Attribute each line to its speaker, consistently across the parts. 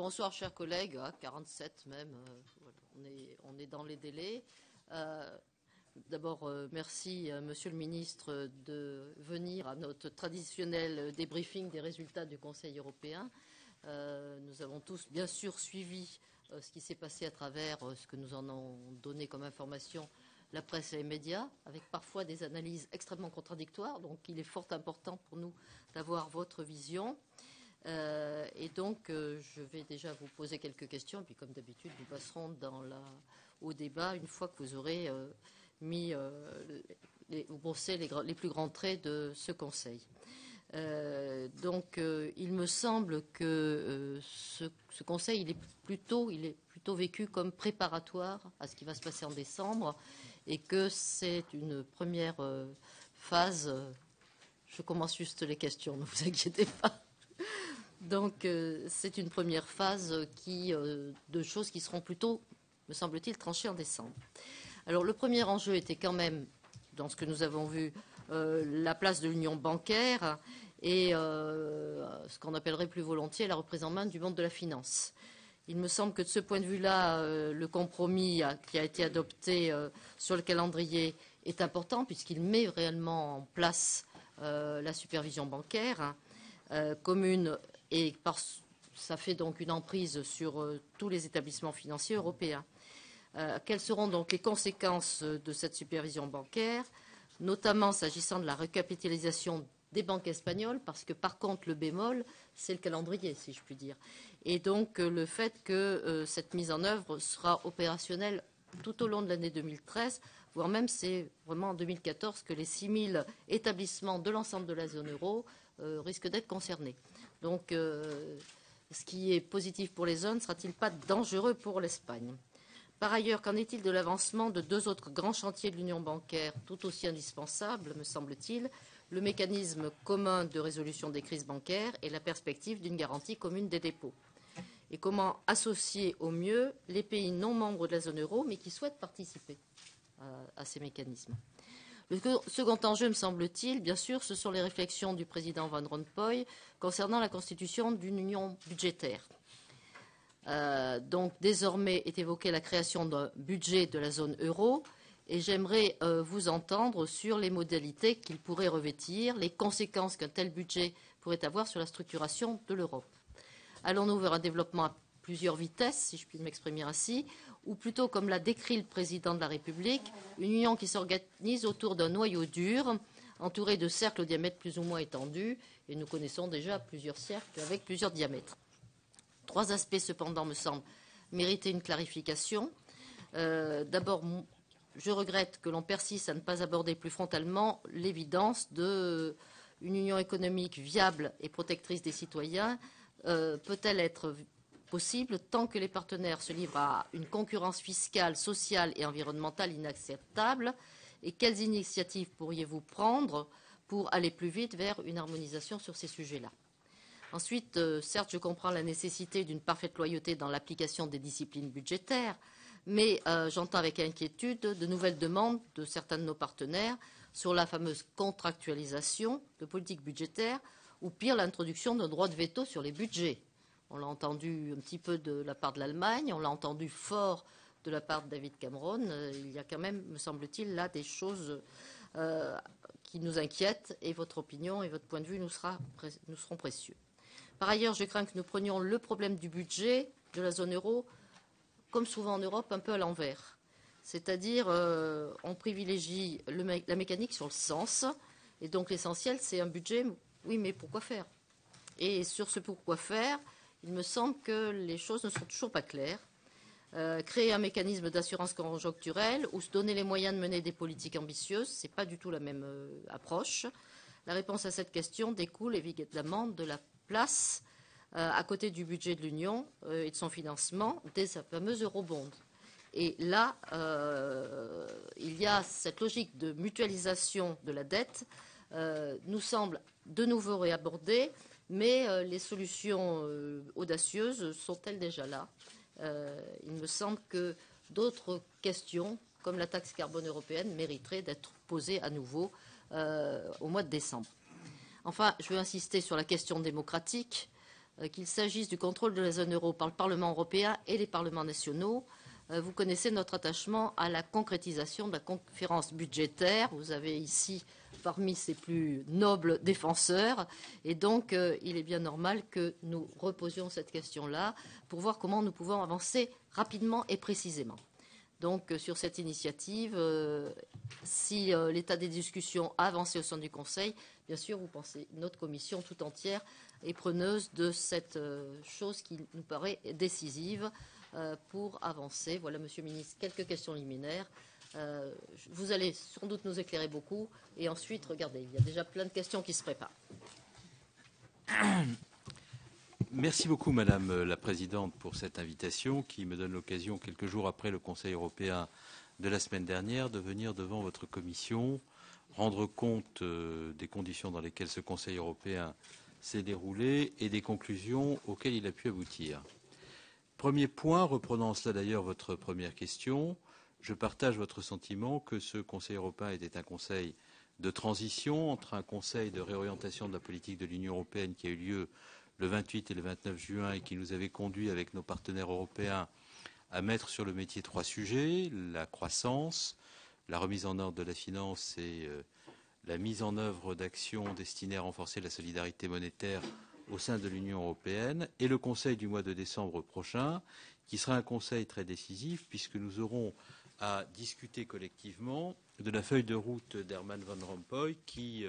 Speaker 1: Bonsoir, chers collègues. 47 même. Voilà, on est dans les délais. D'abord, merci, Monsieur le Ministre, de venir à notre traditionnel débriefing des résultats du Conseil européen. Nous avons tous, bien sûr, suivi ce qui s'est passé à travers ce que nous en avons donné comme information la presse et les médias, avec parfois des analyses extrêmement contradictoires. Donc, il est fort important pour nous d'avoir votre vision. Et donc, je vais déjà vous poser quelques questions. Puis, comme d'habitude, nous passerons au débat une fois que vous aurez brossé les plus grands traits de ce Conseil. Il me semble que ce Conseil, il est plutôt vécu comme préparatoire à ce qui va se passer en décembre, et que c'est une première phase. Je commence juste les questions, ne vous inquiétez pas. Donc, c'est une première phase de choses qui seront plutôt, me semble-t-il, tranchées en décembre. Alors, le premier enjeu était quand même, dans ce que nous avons vu, la place de l'union bancaire et ce qu'on appellerait plus volontiers la reprise en main du monde de la finance. Il me semble que de ce point de vue-là, le compromis qui a été adopté sur le calendrier est important, puisqu'il met réellement en place la supervision bancaire commune, et ça fait donc une emprise sur tous les établissements financiers européens. Quelles seront donc les conséquences de cette supervision bancaire, notamment s'agissant de la recapitalisation des banques espagnoles, parce que par contre le bémol, c'est le calendrier, si je puis dire. Et donc le fait que cette mise en œuvre sera opérationnelle tout au long de l'année 2013, voire même c'est vraiment en 2014 que les 6 000 établissements de l'ensemble de la zone euro risquent d'être concernés. Donc ce qui est positif pour les zones, sera-t-il pas dangereux pour l'Espagne ? Par ailleurs, qu'en est-il de l'avancement de 2 autres grands chantiers de l'union bancaire, tout aussi indispensables, me semble-t-il, le mécanisme commun de résolution des crises bancaires et la perspective d'une garantie commune des dépôts? Et comment associer au mieux les pays non membres de la zone euro, mais qui souhaitent participer à ces mécanismes? Le second enjeu, me semble-t-il, bien sûr, ce sont les réflexions du président Van Rompuy concernant la constitution d'une union budgétaire. Donc, désormais est évoquée la création d'un budget de la zone euro, et j'aimerais vous entendre sur les modalités qu'il pourrait revêtir, les conséquences qu'un tel budget pourrait avoir sur la structuration de l'Europe. Allons-nous vers un développement à plusieurs vitesses, si je puis m'exprimer ainsi, ou plutôt, comme l'a décrit le président de la République, une union qui s'organise autour d'un noyau dur, entouré de cercles au diamètre plus ou moins étendu, et nous connaissons déjà plusieurs cercles avec plusieurs diamètres. 3 aspects, cependant, me semblent mériter une clarification. D'abord, je regrette que l'on persiste à ne pas aborder plus frontalement l'évidence d'une union économique viable et protectrice des citoyens. Peut-elle être possible tant que les partenaires se livrent à une concurrence fiscale, sociale et environnementale inacceptable? Et quelles initiatives pourriez-vous prendre pour aller plus vite vers une harmonisation sur ces sujets-là? Ensuite, certes, je comprends la nécessité d'une parfaite loyauté dans l'application des disciplines budgétaires, mais j'entends avec inquiétude de nouvelles demandes de certains de nos partenaires sur la fameuse contractualisation de politique budgétaire, ou pire, l'introduction d'un droit de veto sur les budgets. On l'a entendu un petit peu de la part de l'Allemagne, on l'a entendu fort de la part de David Cameron. Il y a quand même, me semble-t-il, là des choses qui nous inquiètent, et votre opinion et votre point de vue nous seront précieux. Par ailleurs, je crains que nous prenions le problème du budget de la zone euro, comme souvent en Europe, un peu à l'envers. C'est-à-dire, on privilégie la mécanique sur le sens, et donc l'essentiel, c'est un budget. Oui, mais pourquoi faire? Et sur ce pourquoi faire, il me semble que les choses ne sont toujours pas claires. Créer un mécanisme d'assurance conjoncturelle ou se donner les moyens de mener des politiques ambitieuses, ce n'est pas du tout la même approche. La réponse à cette question découle évidemment de la place, à côté du budget de l'Union et de son financement, des fameux eurobonds. Et là, il y a cette logique de mutualisation de la dette nous semble de nouveau réabordée, mais les solutions audacieuses sont-elles déjà là? Il me semble que d'autres questions, comme la taxe carbone européenne, mériteraient d'être posées à nouveau au mois de décembre. Enfin, je veux insister sur la question démocratique. qu'il s'agisse du contrôle de la zone euro par le Parlement européen et les parlements nationaux. Vous connaissez notre attachement à la concrétisation de la conférence budgétaire. Vous avez ici parmi ses plus nobles défenseurs. Et donc, il est bien normal que nous reposions cette question-là pour voir comment nous pouvons avancer rapidement et précisément. Donc, sur cette initiative, si l'état des discussions a avancé au sein du Conseil, bien sûr, vous pensez, notre commission tout entière est preneuse de cette chose qui nous paraît décisive pour avancer. Voilà, Monsieur le Ministre, quelques questions liminaires. Vous allez sans doute nous éclairer beaucoup. Et ensuite, regardez, il y a déjà plein de questions qui se préparent.
Speaker 2: Merci beaucoup, Madame la Présidente, pour cette invitation qui me donne l'occasion, quelques jours après le Conseil européen de la semaine dernière, de venir devant votre commission, rendre compte des conditions dans lesquelles ce Conseil européen s'est déroulé et des conclusions auxquelles il a pu aboutir. Premier point, reprenant en cela d'ailleurs votre première question, je partage votre sentiment que ce Conseil européen était un Conseil de transition entre un Conseil de réorientation de la politique de l'Union européenne qui a eu lieu le 28 et le 29 juin et qui nous avait conduit avec nos partenaires européens à mettre sur le métier 3 sujets, la croissance, la remise en ordre de la finance et la mise en œuvre d'actions destinées à renforcer la solidarité monétaire au sein de l'Union européenne, et le Conseil du mois de décembre prochain, qui sera un Conseil très décisif puisque nous aurons à discuter collectivement de la feuille de route d'Herman Van Rompuy qui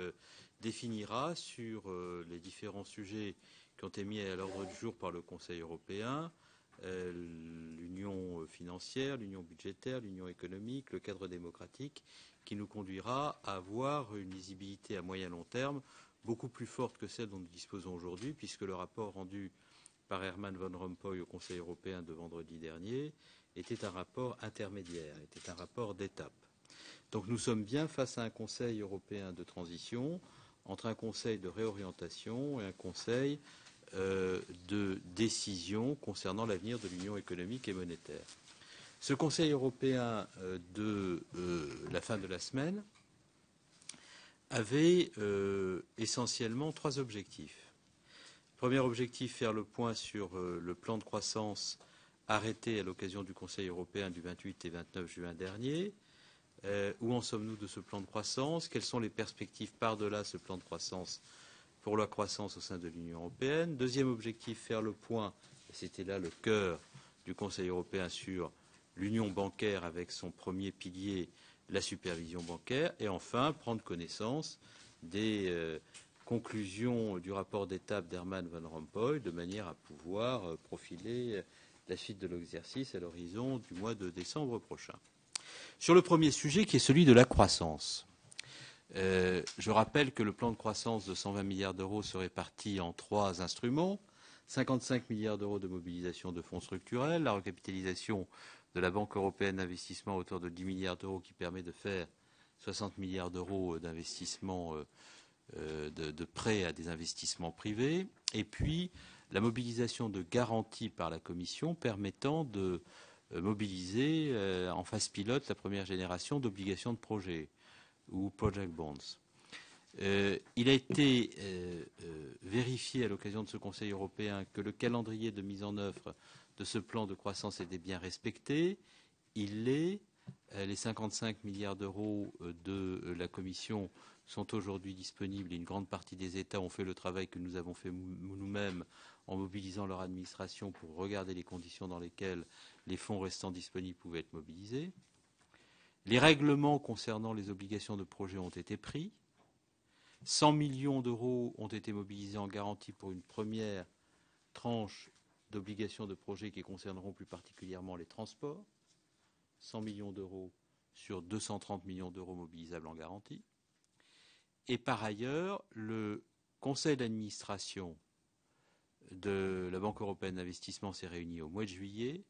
Speaker 2: définira sur les différents sujets qui ont été mis à l'ordre du jour par le Conseil européen, l'union financière, l'union budgétaire, l'union économique, le cadre démocratique, qui nous conduira à avoir une lisibilité à moyen long terme beaucoup plus forte que celle dont nous disposons aujourd'hui, puisque le rapport rendu par Herman Van Rompuy au Conseil européen de vendredi dernier était un rapport intermédiaire, était un rapport d'étape. Donc nous sommes bien face à un Conseil européen de transition, entre un Conseil de réorientation et un Conseil de décision concernant l'avenir de l'Union économique et monétaire. Ce Conseil européen de la fin de la semaine avait essentiellement 3 objectifs. Premier objectif, faire le point sur le plan de croissance arrêté à l'occasion du Conseil européen du 28 et 29 juin dernier. Où en sommes-nous de ce plan de croissance? Quelles sont les perspectives par-delà ce plan de croissance pour la croissance au sein de l'Union européenne? Deuxième objectif, faire le point, et c'était là le cœur du Conseil européen, sur l'union bancaire avec son premier pilier, la supervision bancaire. Et enfin, prendre connaissance des conclusions du rapport d'étape d'Herman Van Rompuy de manière à pouvoir profiler la suite de l'exercice à l'horizon du mois de décembre prochain. Sur le premier sujet, qui est celui de la croissance, je rappelle que le plan de croissance de 120 milliards d'euros se répartit en 3 instruments. 55 milliards d'euros de mobilisation de fonds structurels, la recapitalisation de la Banque européenne d'investissement à hauteur de 10 milliards d'euros qui permet de faire 60 milliards d'euros d'investissement de prêts à des investissements privés, et puis la mobilisation de garanties par la Commission permettant de mobiliser en phase pilote la première génération d'obligations de projet ou project bonds. Il a été vérifié à l'occasion de ce Conseil européen que le calendrier de mise en œuvre de ce plan de croissance était bien respecté. Il l'est. Les 55 milliards d'euros de la Commission sont aujourd'hui disponibles et une grande partie des États ont fait le travail que nous avons fait nous-mêmes en mobilisant leur administration pour regarder les conditions dans lesquelles les fonds restants disponibles pouvaient être mobilisés. Les règlements concernant les obligations de projet ont été pris. 100 millions d'euros ont été mobilisés en garantie pour une première tranche d'obligations de projet qui concerneront plus particulièrement les transports. 100 millions d'euros sur 230 millions d'euros mobilisables en garantie. Et par ailleurs, le conseil d'administration de la Banque européenne d'investissement s'est réuni au mois de juillet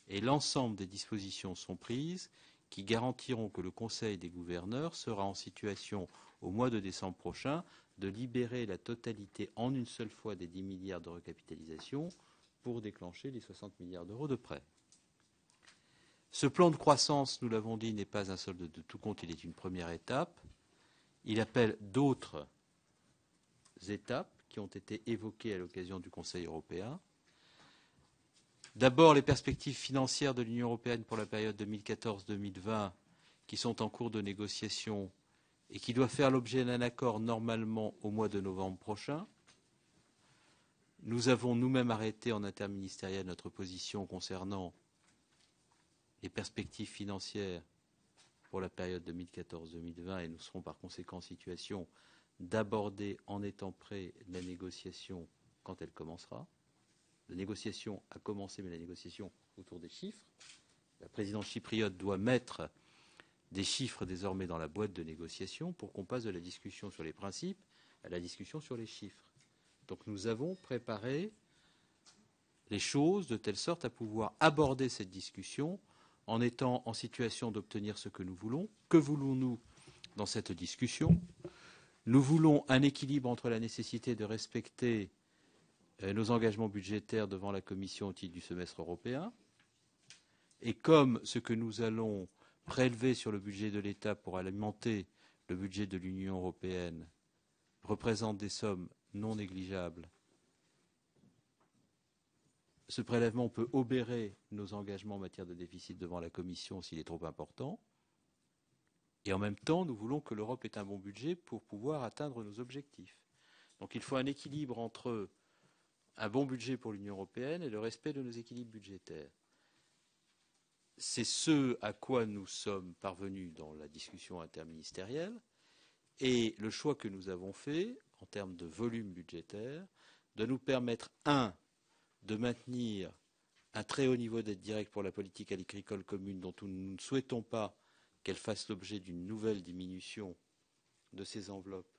Speaker 2: et l'ensemble des dispositions sont prises qui garantiront que le Conseil des gouverneurs sera en situation, au mois de décembre prochain, de libérer la totalité en une seule fois des 10 milliards de recapitalisation pour déclencher les 60 milliards d'euros de prêts. Ce plan de croissance, nous l'avons dit, n'est pas un solde de tout compte, il est une première étape. Il appelle d'autres étapes qui ont été évoqués à l'occasion du Conseil européen. D'abord, les perspectives financières de l'Union européenne pour la période 2014-2020 qui sont en cours de négociation et qui doivent faire l'objet d'un accord normalement au mois de novembre prochain. Nous avons nous-mêmes arrêté en interministériel notre position concernant les perspectives financières pour la période 2014-2020 et nous serons par conséquent en situation d'aborder en étant prêts la négociation quand elle commencera. La négociation a commencé, mais la négociation autour des chiffres. La présidence chypriote doit mettre des chiffres désormais dans la boîte de négociation pour qu'on passe de la discussion sur les principes à la discussion sur les chiffres. Donc nous avons préparé les choses de telle sorte à pouvoir aborder cette discussion en étant en situation d'obtenir ce que nous voulons. Que voulons-nous dans cette discussion? Nous voulons un équilibre entre la nécessité de respecter nos engagements budgétaires devant la Commission au titre du semestre européen. Et comme ce que nous allons prélever sur le budget de l'État pour alimenter le budget de l'Union européenne représente des sommes non négligeables, ce prélèvement peut obérer nos engagements en matière de déficit devant la Commission s'il est trop important. Et en même temps, nous voulons que l'Europe ait un bon budget pour pouvoir atteindre nos objectifs. Donc il faut un équilibre entre un bon budget pour l'Union européenne et le respect de nos équilibres budgétaires. C'est ce à quoi nous sommes parvenus dans la discussion interministérielle et le choix que nous avons fait en termes de volume budgétaire de nous permettre, de maintenir un très haut niveau d'aide directe pour la politique agricole commune dont nous ne souhaitons pas qu'elle fasse l'objet d'une nouvelle diminution de ces enveloppes,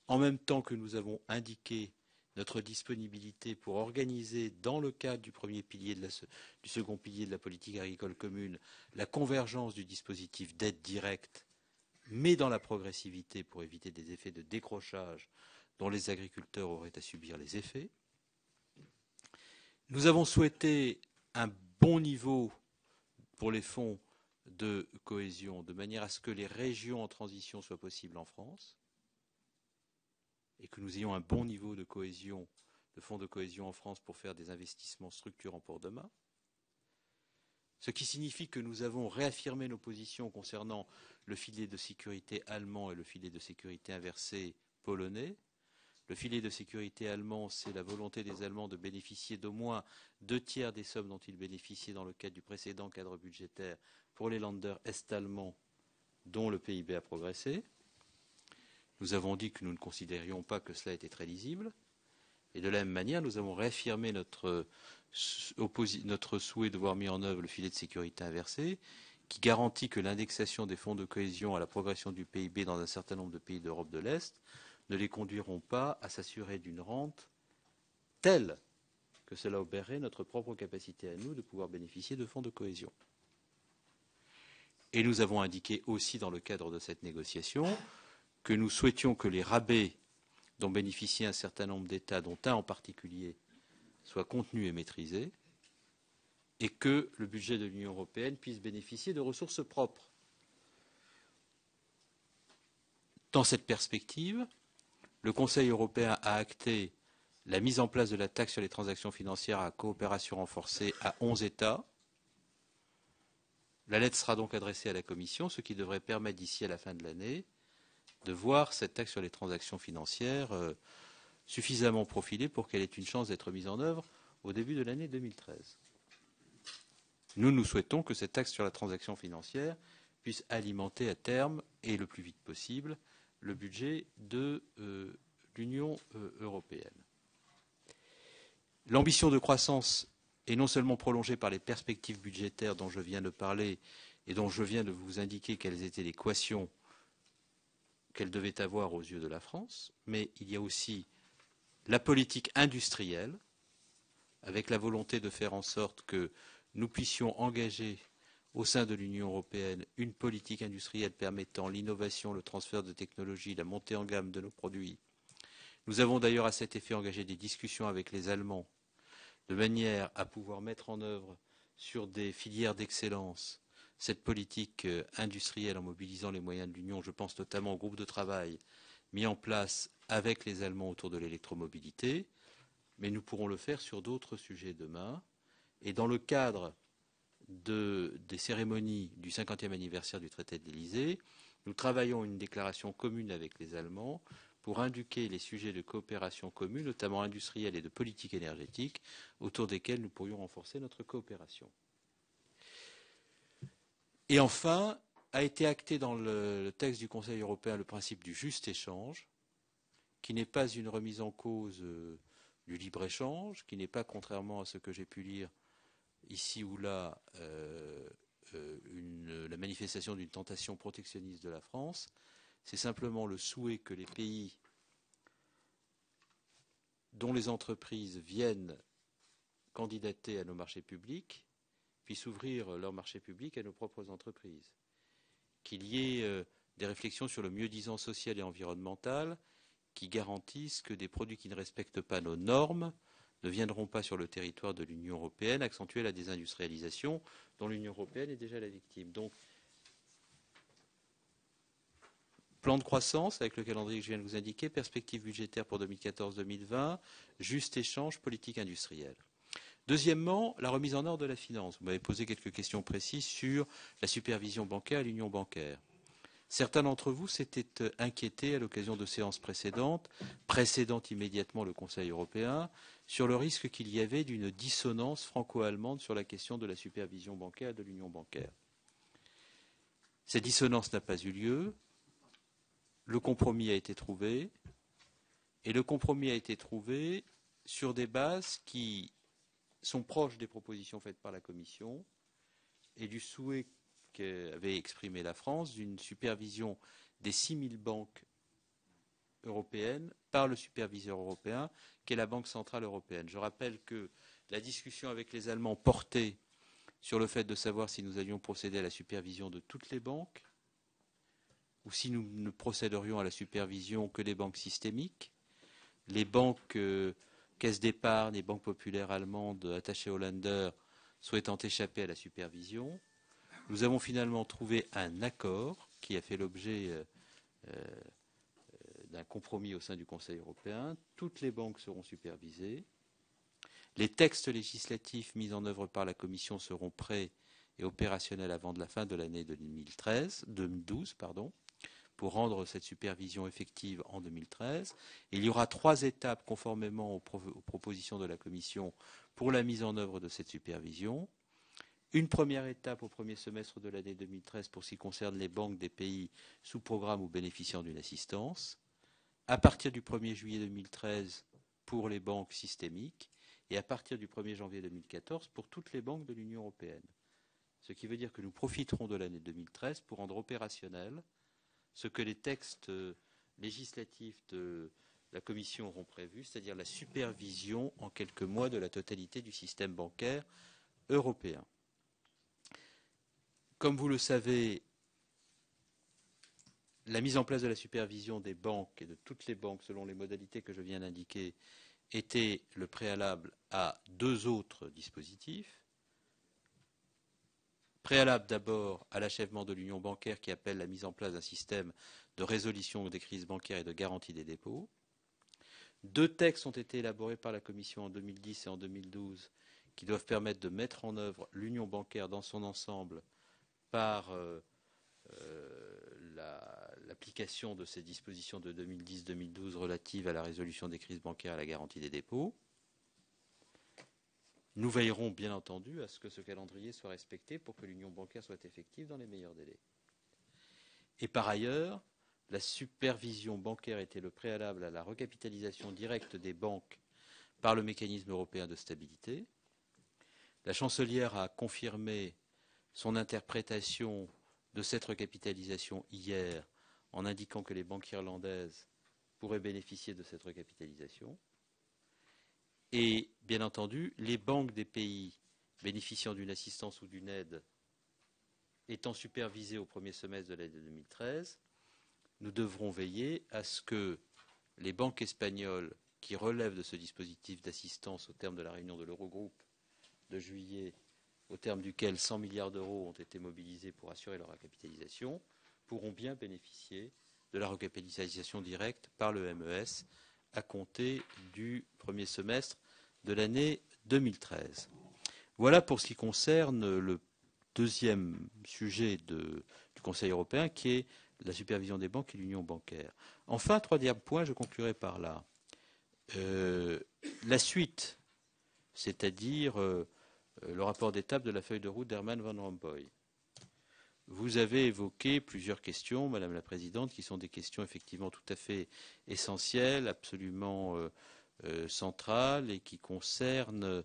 Speaker 2: en même temps que nous avons indiqué notre disponibilité pour organiser, dans le cadre du premier pilier du second pilier de la politique agricole commune, la convergence du dispositif d'aide directe, mais dans la progressivité pour éviter des effets de décrochage dont les agriculteurs auraient à subir les effets. Nous avons souhaité un bon niveau pour les fonds de cohésion, de manière à ce que les régions en transition soient possibles en France et que nous ayons un bon niveau de cohésion, de fonds de cohésion en France pour faire des investissements structurants pour demain. Ce qui signifie que nous avons réaffirmé nos positions concernant le filet de sécurité allemand et le filet de sécurité inversé polonais. Le filet de sécurité allemand, c'est la volonté des Allemands de bénéficier d'au moins 2/3 des sommes dont ils bénéficiaient dans le cadre du précédent cadre budgétaire pour les Länder est-allemands dont le PIB a progressé. Nous avons dit que nous ne considérions pas que cela était très lisible. Et de la même manière, nous avons réaffirmé notre souhait de voir mis en œuvre le filet de sécurité inversé, qui garantit que l'indexation des fonds de cohésion à la progression du PIB dans un certain nombre de pays d'Europe de l'Est ne les conduiront pas à s'assurer d'une rente telle que cela obérerait notre propre capacité à nous de pouvoir bénéficier de fonds de cohésion. Et nous avons indiqué aussi dans le cadre de cette négociation que nous souhaitions que les rabais dont bénéficient un certain nombre d'États, dont un en particulier, soient contenus et maîtrisés, et que le budget de l'Union européenne puisse bénéficier de ressources propres. Dans cette perspective, le Conseil européen a acté la mise en place de la taxe sur les transactions financières à coopération renforcée à 11 États. La lettre sera donc adressée à la Commission, ce qui devrait permettre d'ici à la fin de l'année de voir cette taxe sur les transactions financières suffisamment profilée pour qu'elle ait une chance d'être mise en œuvre au début de l'année 2013. Nous souhaitons que cette taxe sur la transaction financière puisse alimenter à terme, et le plus vite possible, le budget de l'Union européenne. L'ambition de croissance est non seulement prolongée par les perspectives budgétaires dont je viens de parler et dont je viens de vous indiquer quelles étaient l'équation qu'elle devait avoir aux yeux de la France, mais il y a aussi la politique industrielle, avec la volonté de faire en sorte que nous puissions engager au sein de l'Union européenne une politique industrielle permettant l'innovation, le transfert de technologies, la montée en gamme de nos produits. Nous avons d'ailleurs à cet effet engagé des discussions avec les Allemands de manière à pouvoir mettre en œuvre sur des filières d'excellence cette politique industrielle en mobilisant les moyens de l'Union. Je pense notamment au groupe de travail mis en place avec les Allemands autour de l'électromobilité, mais nous pourrons le faire sur d'autres sujets demain. Et dans le cadre des cérémonies du 50e anniversaire du traité de l'Élysée, nous travaillons une déclaration commune avec les Allemands pour indiquer les sujets de coopération commune, notamment industrielle et de politique énergétique, autour desquels nous pourrions renforcer notre coopération. Et enfin, a été acté dans le texte du Conseil européen le principe du juste échange, qui n'est pas une remise en cause du libre-échange, qui n'est pas, contrairement à ce que j'ai pu lire ici ou là, la manifestation d'une tentation protectionniste de la France. C'est simplement le souhait que les pays dont les entreprises viennent candidater à nos marchés publics puissent ouvrir leurs marchés publics à nos propres entreprises. Qu'il y ait des réflexions sur le mieux-disant social et environnemental qui garantissent que des produits qui ne respectent pas nos normes ne viendront pas sur le territoire de l'Union européenne accentuer la désindustrialisation dont l'Union européenne est déjà la victime. Donc, plan de croissance avec le calendrier que je viens de vous indiquer, perspectives budgétaires pour 2014-2020, juste échange, politique industrielle. Deuxièmement, la remise en ordre de la finance. Vous m'avez posé quelques questions précises sur la supervision bancaire et l'union bancaire. Certains d'entre vous s'étaient inquiétés à l'occasion de séances précédentes, précédant immédiatement le Conseil européen, sur le risque qu'il y avait d'une dissonance franco-allemande sur la question de la supervision bancaire et de l'union bancaire. Cette dissonance n'a pas eu lieu. Le compromis a été trouvé. Et le compromis a été trouvé sur des bases qui sont proches des propositions faites par la Commission et du souhait qu'avait exprimé la France d'une supervision des 6000 banques européennes par le superviseur européen, qui est la Banque centrale européenne. Je rappelle que la discussion avec les Allemands portait sur le fait de savoir si nous allions procéder à la supervision de toutes les banques ou si nous ne procéderions à la supervision que des banques systémiques. Les banques caisses d'épargne et banques populaires allemandes attachées au Länder souhaitant échapper à la supervision. Nous avons finalement trouvé un accord qui a fait l'objet d'un compromis au sein du Conseil européen. Toutes les banques seront supervisées. Les textes législatifs mis en œuvre par la Commission seront prêts et opérationnels avant de la fin de l'année 2012, pour rendre cette supervision effective en 2013. Et il y aura 3 étapes conformément aux propositions de la Commission pour la mise en œuvre de cette supervision. Une première étape au premier semestre de l'année 2013 pour ce qui concerne les banques des pays sous programme ou bénéficiant d'une assistance. À partir du 1er juillet 2013 pour les banques systémiques et à partir du 1er janvier 2014 pour toutes les banques de l'Union européenne. Ce qui veut dire que nous profiterons de l'année 2013 pour rendre opérationnel ce que les textes législatifs de la Commission auront prévu, c'est-à-dire la supervision en quelques mois de la totalité du système bancaire européen. Comme vous le savez, la mise en place de la supervision des banques et de toutes les banques selon les modalités que je viens d'indiquer était le préalable à 2 autres dispositifs. Préalable d'abord à l'achèvement de l'union bancaire qui appelle la mise en place d'un système de résolution des crises bancaires et de garantie des dépôts. 2 textes ont été élaborés par la Commission en 2010 et en 2012 qui doivent permettre de mettre en œuvre l'union bancaire dans son ensemble par l'application de ces dispositions de 2010-2012 relatives à la résolution des crises bancaires et à la garantie des dépôts. Nous veillerons bien entendu à ce que ce calendrier soit respecté pour que l'union bancaire soit effective dans les meilleurs délais. Et par ailleurs, la supervision bancaire était le préalable à la recapitalisation directe des banques par le mécanisme européen de stabilité. La chancelière a confirmé son interprétation de cette recapitalisation hier en indiquant que les banques irlandaises pourraient bénéficier de cette recapitalisation. Et bien entendu, les banques des pays bénéficiant d'une assistance ou d'une aide étant supervisées au premier semestre de l'année 2013, nous devrons veiller à ce que les banques espagnoles qui relèvent de ce dispositif d'assistance au terme de la réunion de l'Eurogroupe de juillet, au terme duquel 100 milliards d'euros ont été mobilisés pour assurer leur recapitalisation, pourront bien bénéficier de la recapitalisation directe par le MES à compter du premier semestre de l'année 2013. Voilà pour ce qui concerne le deuxième sujet du Conseil européen, qui est la supervision des banques et l'union bancaire. Enfin, troisième point, je conclurai par là. La suite, c'est-à-dire le rapport d'étape de la feuille de route d'Herman Van Rompuy. Vous avez évoqué plusieurs questions, Madame la Présidente, qui sont des questions effectivement tout à fait essentielles, absolument centrales et qui concernent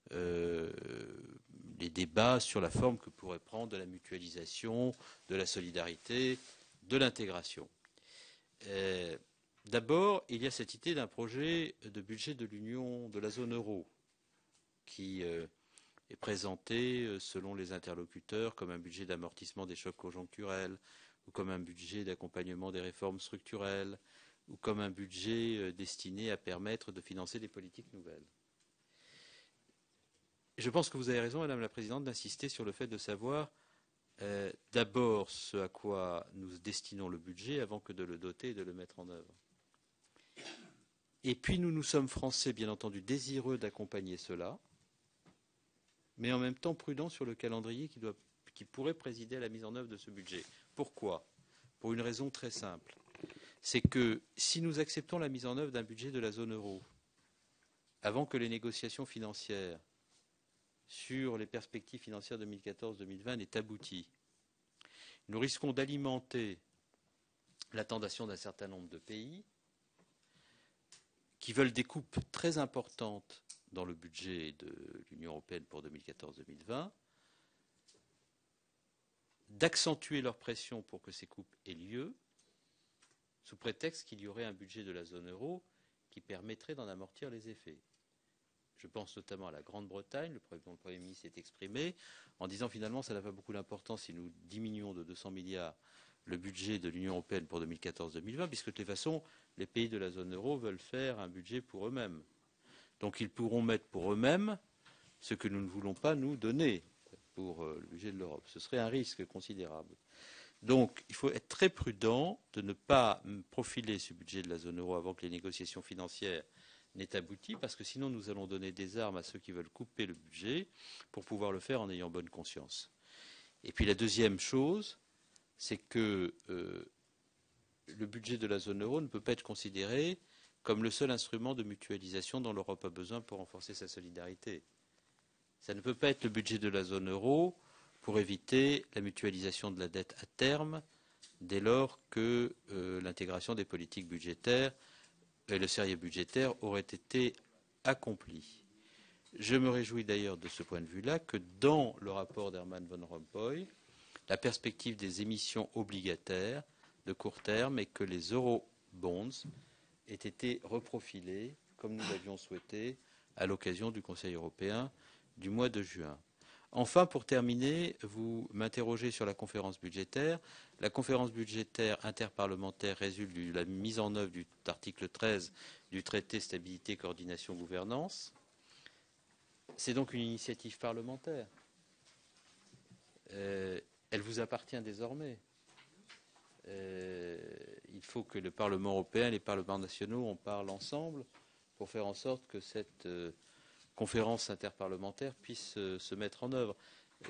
Speaker 2: les débats sur la forme que pourrait prendre de la mutualisation, de la solidarité, de l'intégration. D'abord, il y a cette idée d'un projet de budget de l'Union de la zone euro qui est présenté, selon les interlocuteurs, comme un budget d'amortissement des chocs conjoncturels, ou comme un budget d'accompagnement des réformes structurelles, ou comme un budget destiné à permettre de financer des politiques nouvelles. Je pense que vous avez raison, Madame la Présidente, d'insister sur le fait de savoir d'abord ce à quoi nous destinons le budget avant que de le doter et de le mettre en œuvre. Et puis nous sommes Français, bien entendu, désireux d'accompagner cela, mais en même temps prudents sur le calendrier qui pourrait présider à la mise en œuvre de ce budget. Pourquoi ? Pour une raison très simple. C'est que si nous acceptons la mise en œuvre d'un budget de la zone euro, avant que les négociations financières sur les perspectives financières 2014-2020 n'aient abouti, nous risquons d'alimenter la tentation d'un certain nombre de pays qui veulent des coupes très importantes dans le budget de l'Union européenne pour 2014-2020, d'accentuer leur pression pour que ces coupes aient lieu, sous prétexte qu'il y aurait un budget de la zone euro qui permettrait d'en amortir les effets. Je pense notamment à la Grande-Bretagne, le Premier ministre s'est exprimé en disant finalement ça n'a pas beaucoup d'importance si nous diminuons de 200 milliards le budget de l'Union européenne pour 2014-2020, puisque de toute façon, les pays de la zone euro veulent faire un budget pour eux-mêmes. Donc ils pourront mettre pour eux-mêmes ce que nous ne voulons pas nous donner pour le budget de l'Europe. Ce serait un risque considérable. Donc il faut être très prudent de ne pas profiler ce budget de la zone euro avant que les négociations financières n'aient abouti, parce que sinon nous allons donner des armes à ceux qui veulent couper le budget pour pouvoir le faire en ayant bonne conscience. Et puis la deuxième chose, c'est que le budget de la zone euro ne peut pas être considéré comme le seul instrument de mutualisation dont l'Europe a besoin pour renforcer sa solidarité. Ça ne peut pas être le budget de la zone euro pour éviter la mutualisation de la dette à terme, dès lors que l'intégration des politiques budgétaires et le sérieux budgétaire auraient été accomplis. Je me réjouis d'ailleurs de ce point de vue-là que dans le rapport d'Herman Van Rompuy, la perspective des émissions obligataires de court terme et que les eurobonds aient été reprofilés, comme nous l'avions souhaité, à l'occasion du Conseil européen du mois de juin. Enfin, pour terminer, vous m'interrogez sur la conférence budgétaire. La conférence budgétaire interparlementaire résulte de la mise en œuvre de l'article 13 du traité stabilité, coordination, gouvernance. C'est donc une initiative parlementaire. Elle vous appartient désormais. Il faut que le Parlement européen et les parlements nationaux en parlent ensemble pour faire en sorte que cette conférence interparlementaire puisse se mettre en œuvre.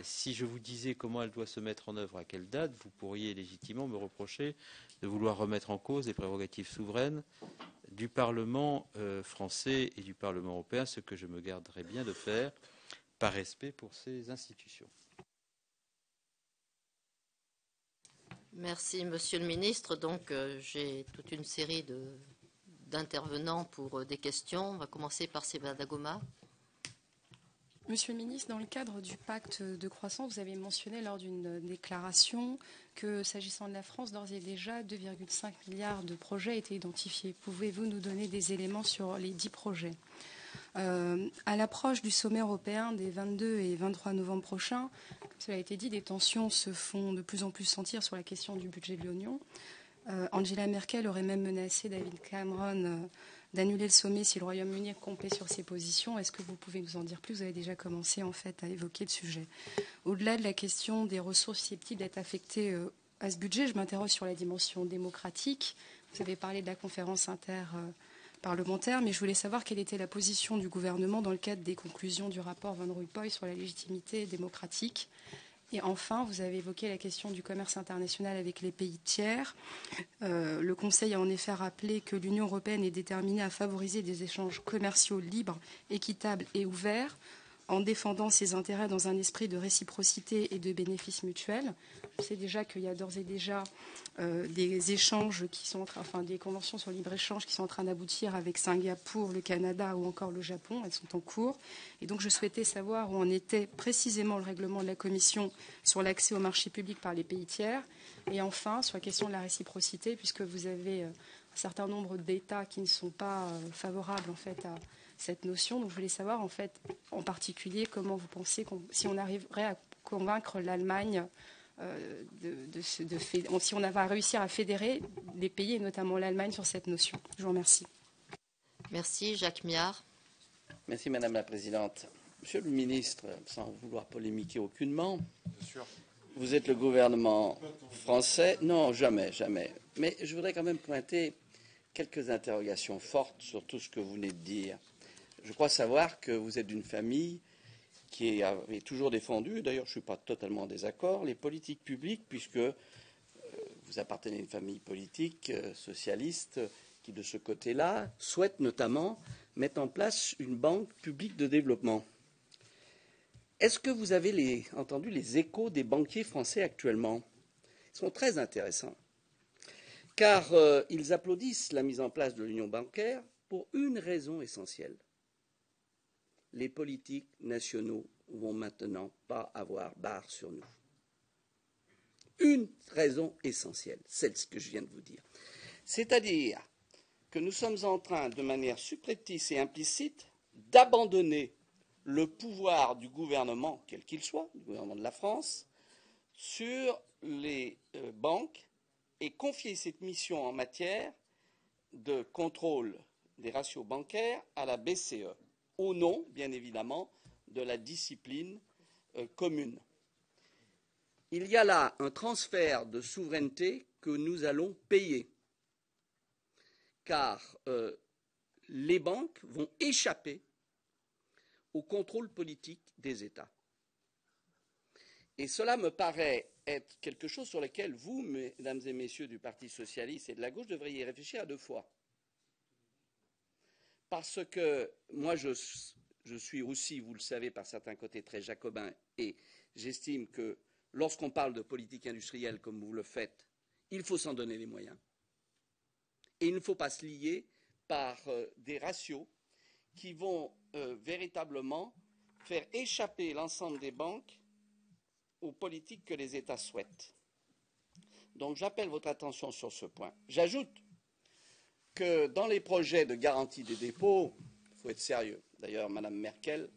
Speaker 2: Si je vous disais comment elle doit se mettre en œuvre, à quelle date, vous pourriez légitimement me reprocher de vouloir remettre en cause les prérogatives souveraines du Parlement français et du Parlement européen, ce que je me garderai bien de faire par respect pour ces institutions.
Speaker 1: Merci, Monsieur le Ministre. Donc, j'ai toute une série d'intervenants pour des questions. On va commencer par Sebada Goma.
Speaker 3: Monsieur le ministre, dans le cadre du pacte de croissance, vous avez mentionné lors d'une déclaration que, s'agissant de la France, d'ores et déjà, 2,5 milliards de projets étaient identifiés. Pouvez-vous nous donner des éléments sur les 10 projets ? À l'approche du sommet européen des 22 et 23 novembre prochains, comme cela a été dit, des tensions se font de plus en plus sentir sur la question du budget de l'Union. Angela Merkel aurait même menacé David Cameron d'annuler le sommet si le Royaume-Uni campait sur ses positions. Est-ce que vous pouvez nous en dire plus ? Vous avez déjà commencé en fait à évoquer le sujet. Au-delà de la question des ressources susceptibles d'être affectées à ce budget, je m'interroge sur la dimension démocratique. Vous avez parlé de la conférence interparlementaire, mais je voulais savoir quelle était la position du gouvernement dans le cadre des conclusions du rapport Van Rompuy sur la légitimité démocratique. Et enfin, vous avez évoqué la question du commerce international avec les pays tiers. Le Conseil a en effet rappelé que l'Union européenne est déterminée à favoriser des échanges commerciaux libres, équitables et ouverts, en défendant ses intérêts dans un esprit de réciprocité et de bénéfices mutuels. Je sais déjà qu'il y a d'ores et déjà des échanges qui sont des conventions sur libre-échange qui sont en train d'aboutir avec Singapour, le Canada ou encore le Japon. Elles sont en cours. Et donc je souhaitais savoir où en était précisément le règlement de la Commission sur l'accès au marché public par les pays tiers. Et enfin, sur la question de la réciprocité, puisque vous avez un certain nombre d'États qui ne sont pas favorables en fait à cette notion. Donc je voulais savoir en fait, en particulier, comment vous pensez si on arriverait à convaincre l'Allemagne si on va réussir à fédérer les pays, et notamment l'Allemagne, sur cette notion. Je vous remercie.
Speaker 1: Merci. Jacques Miard.
Speaker 4: Merci Madame la Présidente. Monsieur le Ministre, sans vouloir polémiquer aucunement, vous êtes le gouvernement français. Non, jamais, jamais. Mais je voudrais quand même pointer quelques interrogations fortes sur tout ce que vous venez de dire. Je crois savoir que vous êtes d'une famille qui avait toujours défendu, d'ailleurs je ne suis pas totalement en désaccord, les politiques publiques, puisque vous appartenez à une famille politique socialiste qui, de ce côté-là, souhaite notamment mettre en place une banque publique de développement. Est-ce que vous avez entendu les échos des banquiers français actuellement? Ils sont très intéressants, car ils applaudissent la mise en place de l'union bancaire pour une raison essentielle. Les politiques nationaux vont maintenant pas avoir barre sur nous. Une raison essentielle, c'est ce que je viens de vous dire. C'est-à-dire que nous sommes en train, de manière subreptice et implicite, d'abandonner le pouvoir du gouvernement, quel qu'il soit, du gouvernement de la France, sur les banques et confier cette mission en matière de contrôle des ratios bancaires à la BCE, au nom, bien évidemment, de la discipline commune. Il y a là un transfert de souveraineté que nous allons payer, car les banques vont échapper au contrôle politique des États. Et cela me paraît être quelque chose sur lequel vous, mesdames et messieurs du Parti socialiste et de la gauche, devriez réfléchir à deux fois. Parce que moi, je suis aussi, vous le savez, par certains côtés très jacobin, et j'estime que lorsqu'on parle de politique industrielle comme vous le faites, il faut s'en donner les moyens. Et il ne faut pas se lier par des ratios qui vont véritablement faire échapper l'ensemble des banques aux politiques que les États souhaitent. Donc j'appelle votre attention sur ce point. J'ajoute que dans les projets de garantie des dépôts, il faut être sérieux. D'ailleurs, Mme Merkel,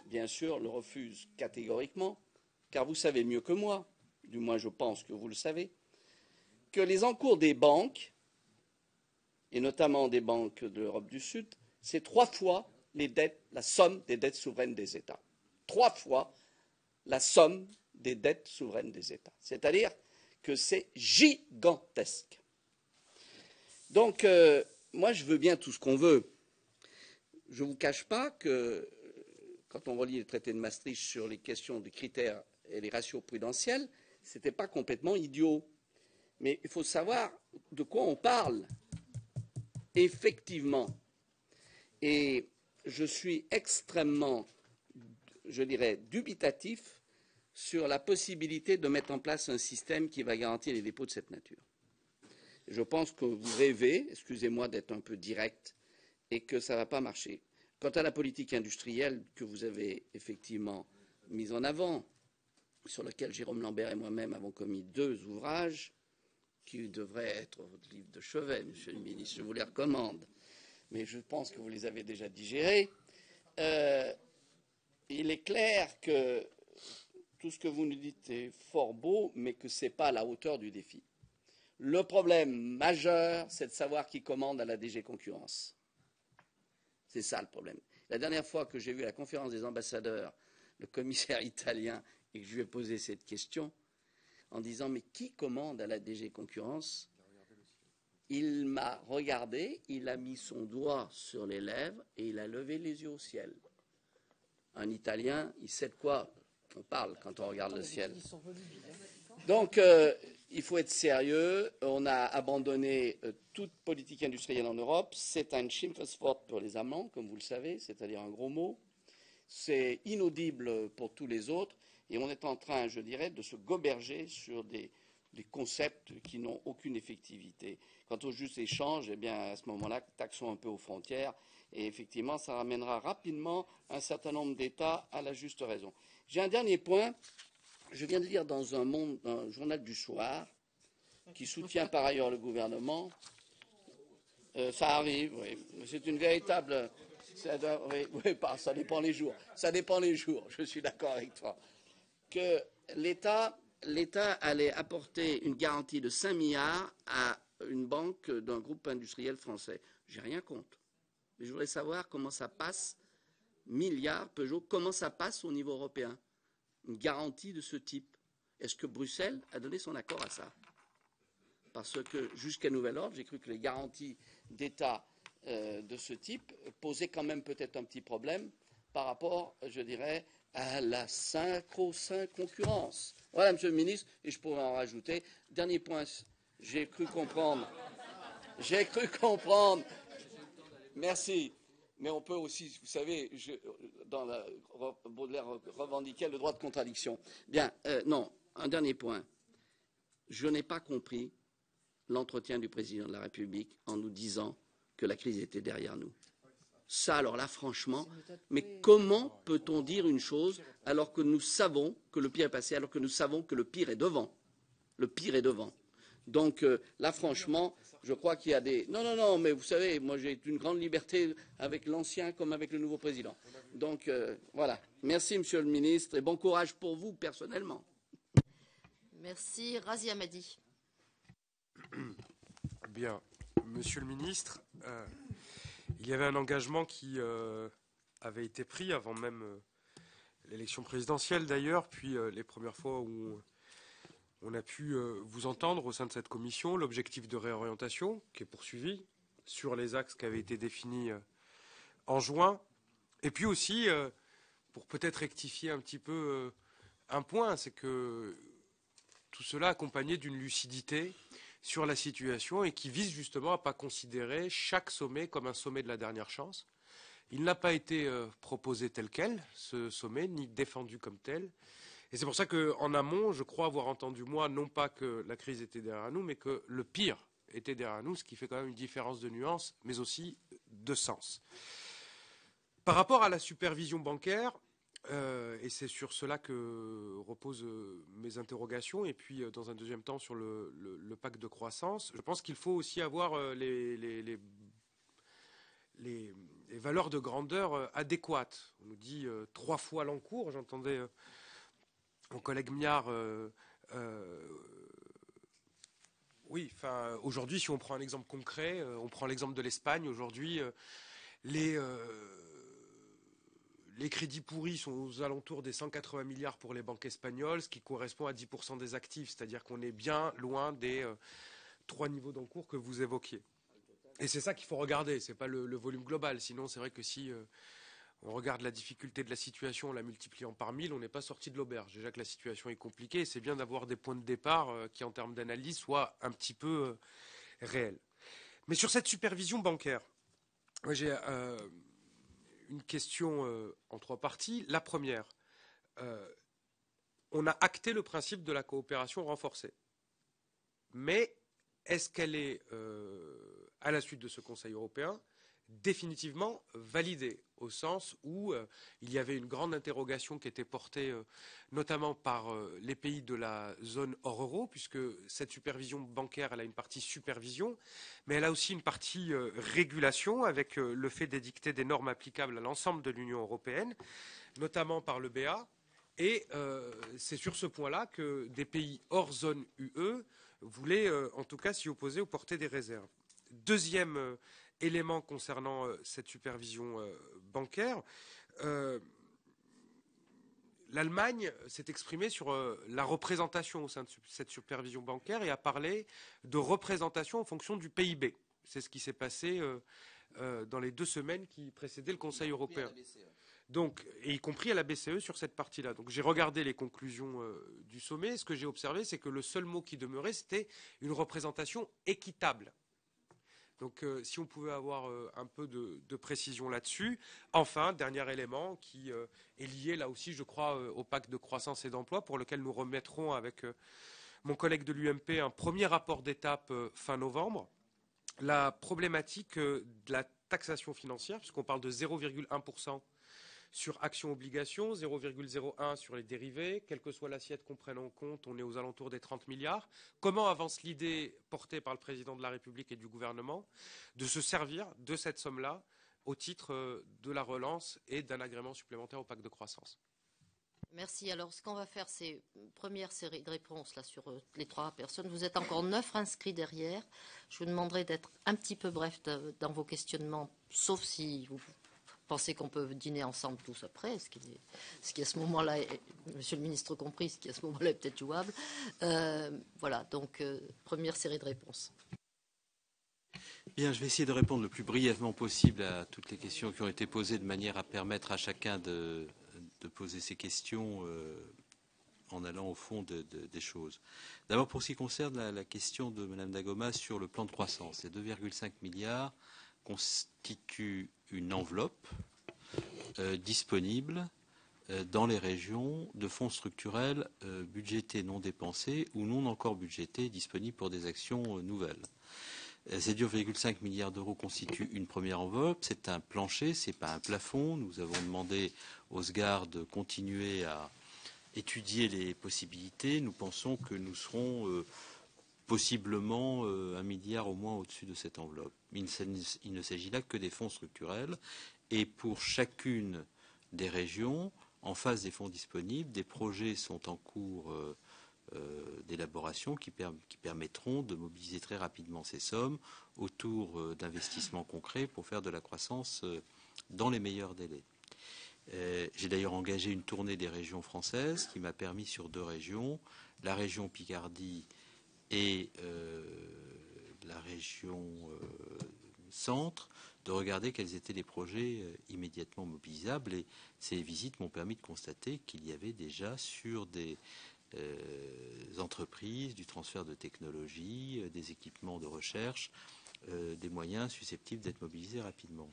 Speaker 4: bien sûr, le refuse catégoriquement, car vous savez mieux que moi, du moins je pense que vous le savez, que les encours des banques, et notamment des banques de l'Europe du Sud, c'est 3 fois la somme des dettes souveraines des États. 3 fois la somme des dettes souveraines des États. C'est-à-dire que c'est gigantesque. Donc, moi, je veux bien tout ce qu'on veut. Je ne vous cache pas que, quand on relit le traité de Maastricht sur les questions des critères et les ratios prudentiels, ce n'était pas complètement idiot. Mais il faut savoir de quoi on parle, effectivement. Et je suis extrêmement, je dirais, dubitatif sur la possibilité de mettre en place un système qui va garantir les dépôts de cette nature. Je pense que vous rêvez, excusez-moi d'être un peu direct, et que ça ne va pas marcher. Quant à la politique industrielle que vous avez effectivement mise en avant, sur laquelle Jérôme Lambert et moi-même avons commis 2 ouvrages, qui devraient être votre livre de chevet, Monsieur le Ministre, je vous les recommande, mais je pense que vous les avez déjà digérés. Il est clair que tout ce que vous nous dites est fort beau, mais que ce n'est pas à la hauteur du défi. Le problème majeur, c'est de savoir qui commande à la DG Concurrence. C'est ça le problème. La dernière fois que j'ai vu à la conférence des ambassadeurs le commissaire italien et que je lui ai posé cette question, en disant « Mais qui commande à la DG Concurrence ?» Il m'a regardé, il a mis son doigt sur les lèvres et il a levé les yeux au ciel. Un Italien, il sait de quoi on parle quand on regarde le ciel. Donc, il faut être sérieux. On a abandonné toute politique industrielle en Europe. C'est un Schimpfwort pour les Allemands, comme vous le savez, c'est-à-dire un gros mot. C'est inaudible pour tous les autres. Et on est en train, je dirais, de se goberger sur des concepts qui n'ont aucune effectivité. Quant au juste échange, eh bien, à ce moment-là, taxons un peu aux frontières. Et effectivement, ça ramènera rapidement un certain nombre d'États à la juste raison. J'ai un dernier point. Je viens de lire dans un journal du soir, qui soutient par ailleurs le gouvernement. Ça arrive, oui. C'est une véritable... Ça dépend les jours. Ça dépend les jours, je suis d'accord avec toi. Que l'État allait apporter une garantie de 5 milliards à une banque d'un groupe industriel français. J'ai rien contre. Mais je voudrais savoir comment ça passe, milliards, Peugeot, comment ça passe au niveau européen. Une garantie de ce type. Est-ce que Bruxelles a donné son accord à ça? Parce que jusqu'à nouvel ordre, j'ai cru que les garanties d'État de ce type posaient quand même peut-être un petit problème par rapport, je dirais, à la sacro-sainte concurrence. Voilà, Monsieur le Ministre, et je pourrais en rajouter. Dernier point, j'ai cru comprendre. Merci. Mais on peut aussi, vous savez, dans la Baudelaire revendiquait le droit de contradiction. Bien, non, un dernier point. Je n'ai pas compris l'entretien du président de la République en nous disant que la crise était derrière nous. Ça, alors là, franchement, mais comment peut-on dire une chose alors que nous savons que le pire est passé, alors que nous savons que le pire est devant? Le pire est devant. Donc là, franchement, je crois qu'il y a des... Non, mais vous savez, moi j'ai une grande liberté avec l'ancien comme avec le nouveau président. Donc voilà. Merci, Monsieur le Ministre, et bon courage pour vous personnellement.
Speaker 1: Merci. Razia Madi.
Speaker 5: Bien. Monsieur le Ministre, il y avait un engagement qui avait été pris avant même l'élection présidentielle d'ailleurs, puis les premières fois où on a pu vous entendre au sein de cette commission, l'objectif de réorientation qui est poursuivi sur les axes qui avaient été définis en juin. Et puis aussi, pour peut-être rectifier un petit peu un point, c'est que tout cela accompagné d'une lucidité sur la situation et qui vise justement à ne pas considérer chaque sommet comme un sommet de la dernière chance. Il n'a pas été proposé tel quel, ce sommet, ni défendu comme tel. Et c'est pour ça qu'en amont, je crois avoir entendu, moi, non pas que la crise était derrière nous, mais que le pire était derrière nous, ce qui fait quand même une différence de nuance, mais aussi de sens. Par rapport à la supervision bancaire, et c'est sur cela que reposent mes interrogations, et puis dans un deuxième temps sur le pacte de croissance, je pense qu'il faut aussi avoir les valeurs de grandeur adéquates. On nous dit 3 fois l'encours, j'entendais... Mon collègue Miard, oui, enfin, aujourd'hui, si on prend un exemple concret, on prend l'exemple de l'Espagne. Aujourd'hui, les crédits pourris sont aux alentours des 180 milliards pour les banques espagnoles, ce qui correspond à 10% des actifs, c'est-à-dire qu'on est bien loin des 3 niveaux d'encours que vous évoquiez. Et c'est ça qu'il faut regarder, c'est pas le volume global. Sinon, c'est vrai que si... on regarde la difficulté de la situation en la multipliant par 1000, on n'est pas sorti de l'auberge. Déjà que la situation est compliquée, et c'est bien d'avoir des points de départ qui, en termes d'analyse, soient un petit peu réels. Mais sur cette supervision bancaire, moi, j'ai une question en 3 parties. La première, on a acté le principe de la coopération renforcée. Mais est-ce qu'elle est, à la suite de ce Conseil européen, définitivement validée, au sens où il y avait une grande interrogation qui était portée notamment par les pays de la zone hors euro, puisque cette supervision bancaire, elle a une partie supervision, mais elle a aussi une partie régulation, avec le fait d'édicter des normes applicables à l'ensemble de l'Union européenne, notamment par le BA. Et c'est sur ce point-là que des pays hors zone UE voulaient en tout cas s'y opposer ou porter des réserves. Deuxième élément concernant cette supervision bancaire, l'Allemagne s'est exprimée sur la représentation au sein de cette supervision bancaire et a parlé de représentation en fonction du PIB. C'est ce qui s'est passé dans les 2 semaines qui précédaient le Conseil européen. Donc, et y compris à la BCE sur cette partie-là. Donc j'ai regardé les conclusions du sommet. Ce que j'ai observé, c'est que le seul mot qui demeurait, c'était une représentation équitable. Donc si on pouvait avoir un peu de précision là-dessus. Enfin, dernier élément qui est lié là aussi, je crois, au pacte de croissance et d'emploi, pour lequel nous remettrons avec mon collègue de l'UMP un premier rapport d'étape fin novembre. La problématique de la taxation financière, puisqu'on parle de 0,1% sur actions-obligations, 0,01 sur les dérivés, quelle que soit l'assiette qu'on prenne en compte, on est aux alentours des 30 milliards. Comment avance l'idée portée par le président de la République et du gouvernement de se servir de cette somme-là au titre de la relance et d'un agrément supplémentaire au pacte de croissance?
Speaker 1: Merci. Alors, ce qu'on va faire, c'est une première série de réponses là, sur les 3 personnes. Vous êtes encore 9 inscrits derrière. Je vous demanderai d'être un petit peu bref dans vos questionnements, sauf si vous pensez qu'on peut dîner ensemble tous après, ce qui à ce moment-là, Monsieur le Ministre compris, ce qui à ce moment-là est peut-être jouable. Voilà, donc première série de réponses.
Speaker 2: Bien, je vais essayer de répondre le plus brièvement possible à toutes les questions qui ont été posées de manière à permettre à chacun de poser ses questions en allant au fond des choses. D'abord, pour ce qui concerne la question de Mme Dagoma sur le plan de croissance, les 2,5 milliards constituent une enveloppe disponible dans les régions de fonds structurels budgétés non dépensés ou non encore budgétés disponibles pour des actions nouvelles. Ces 2,5 milliards d'euros constituent une première enveloppe. C'est un plancher, ce n'est pas un plafond. Nous avons demandé au SGAR de continuer à étudier les possibilités. Nous pensons que nous serons possiblement 1 milliard au moins au-dessus de cette enveloppe. Il ne s'agit là que des fonds structurels. Et pour chacune des régions, en face des fonds disponibles, des projets sont en cours d'élaboration qui permettront de mobiliser très rapidement ces sommes autour d'investissements concrets pour faire de la croissance dans les meilleurs délais. J'ai d'ailleurs engagé une tournée des régions françaises qui m'a permis sur 2 régions, la région Picardie et la région Centre, de regarder quels étaient les projets immédiatement mobilisables. Et ces visites m'ont permis de constater qu'il y avait déjà sur des entreprises, du transfert de technologies, des équipements de recherche, des moyens susceptibles d'être mobilisés rapidement.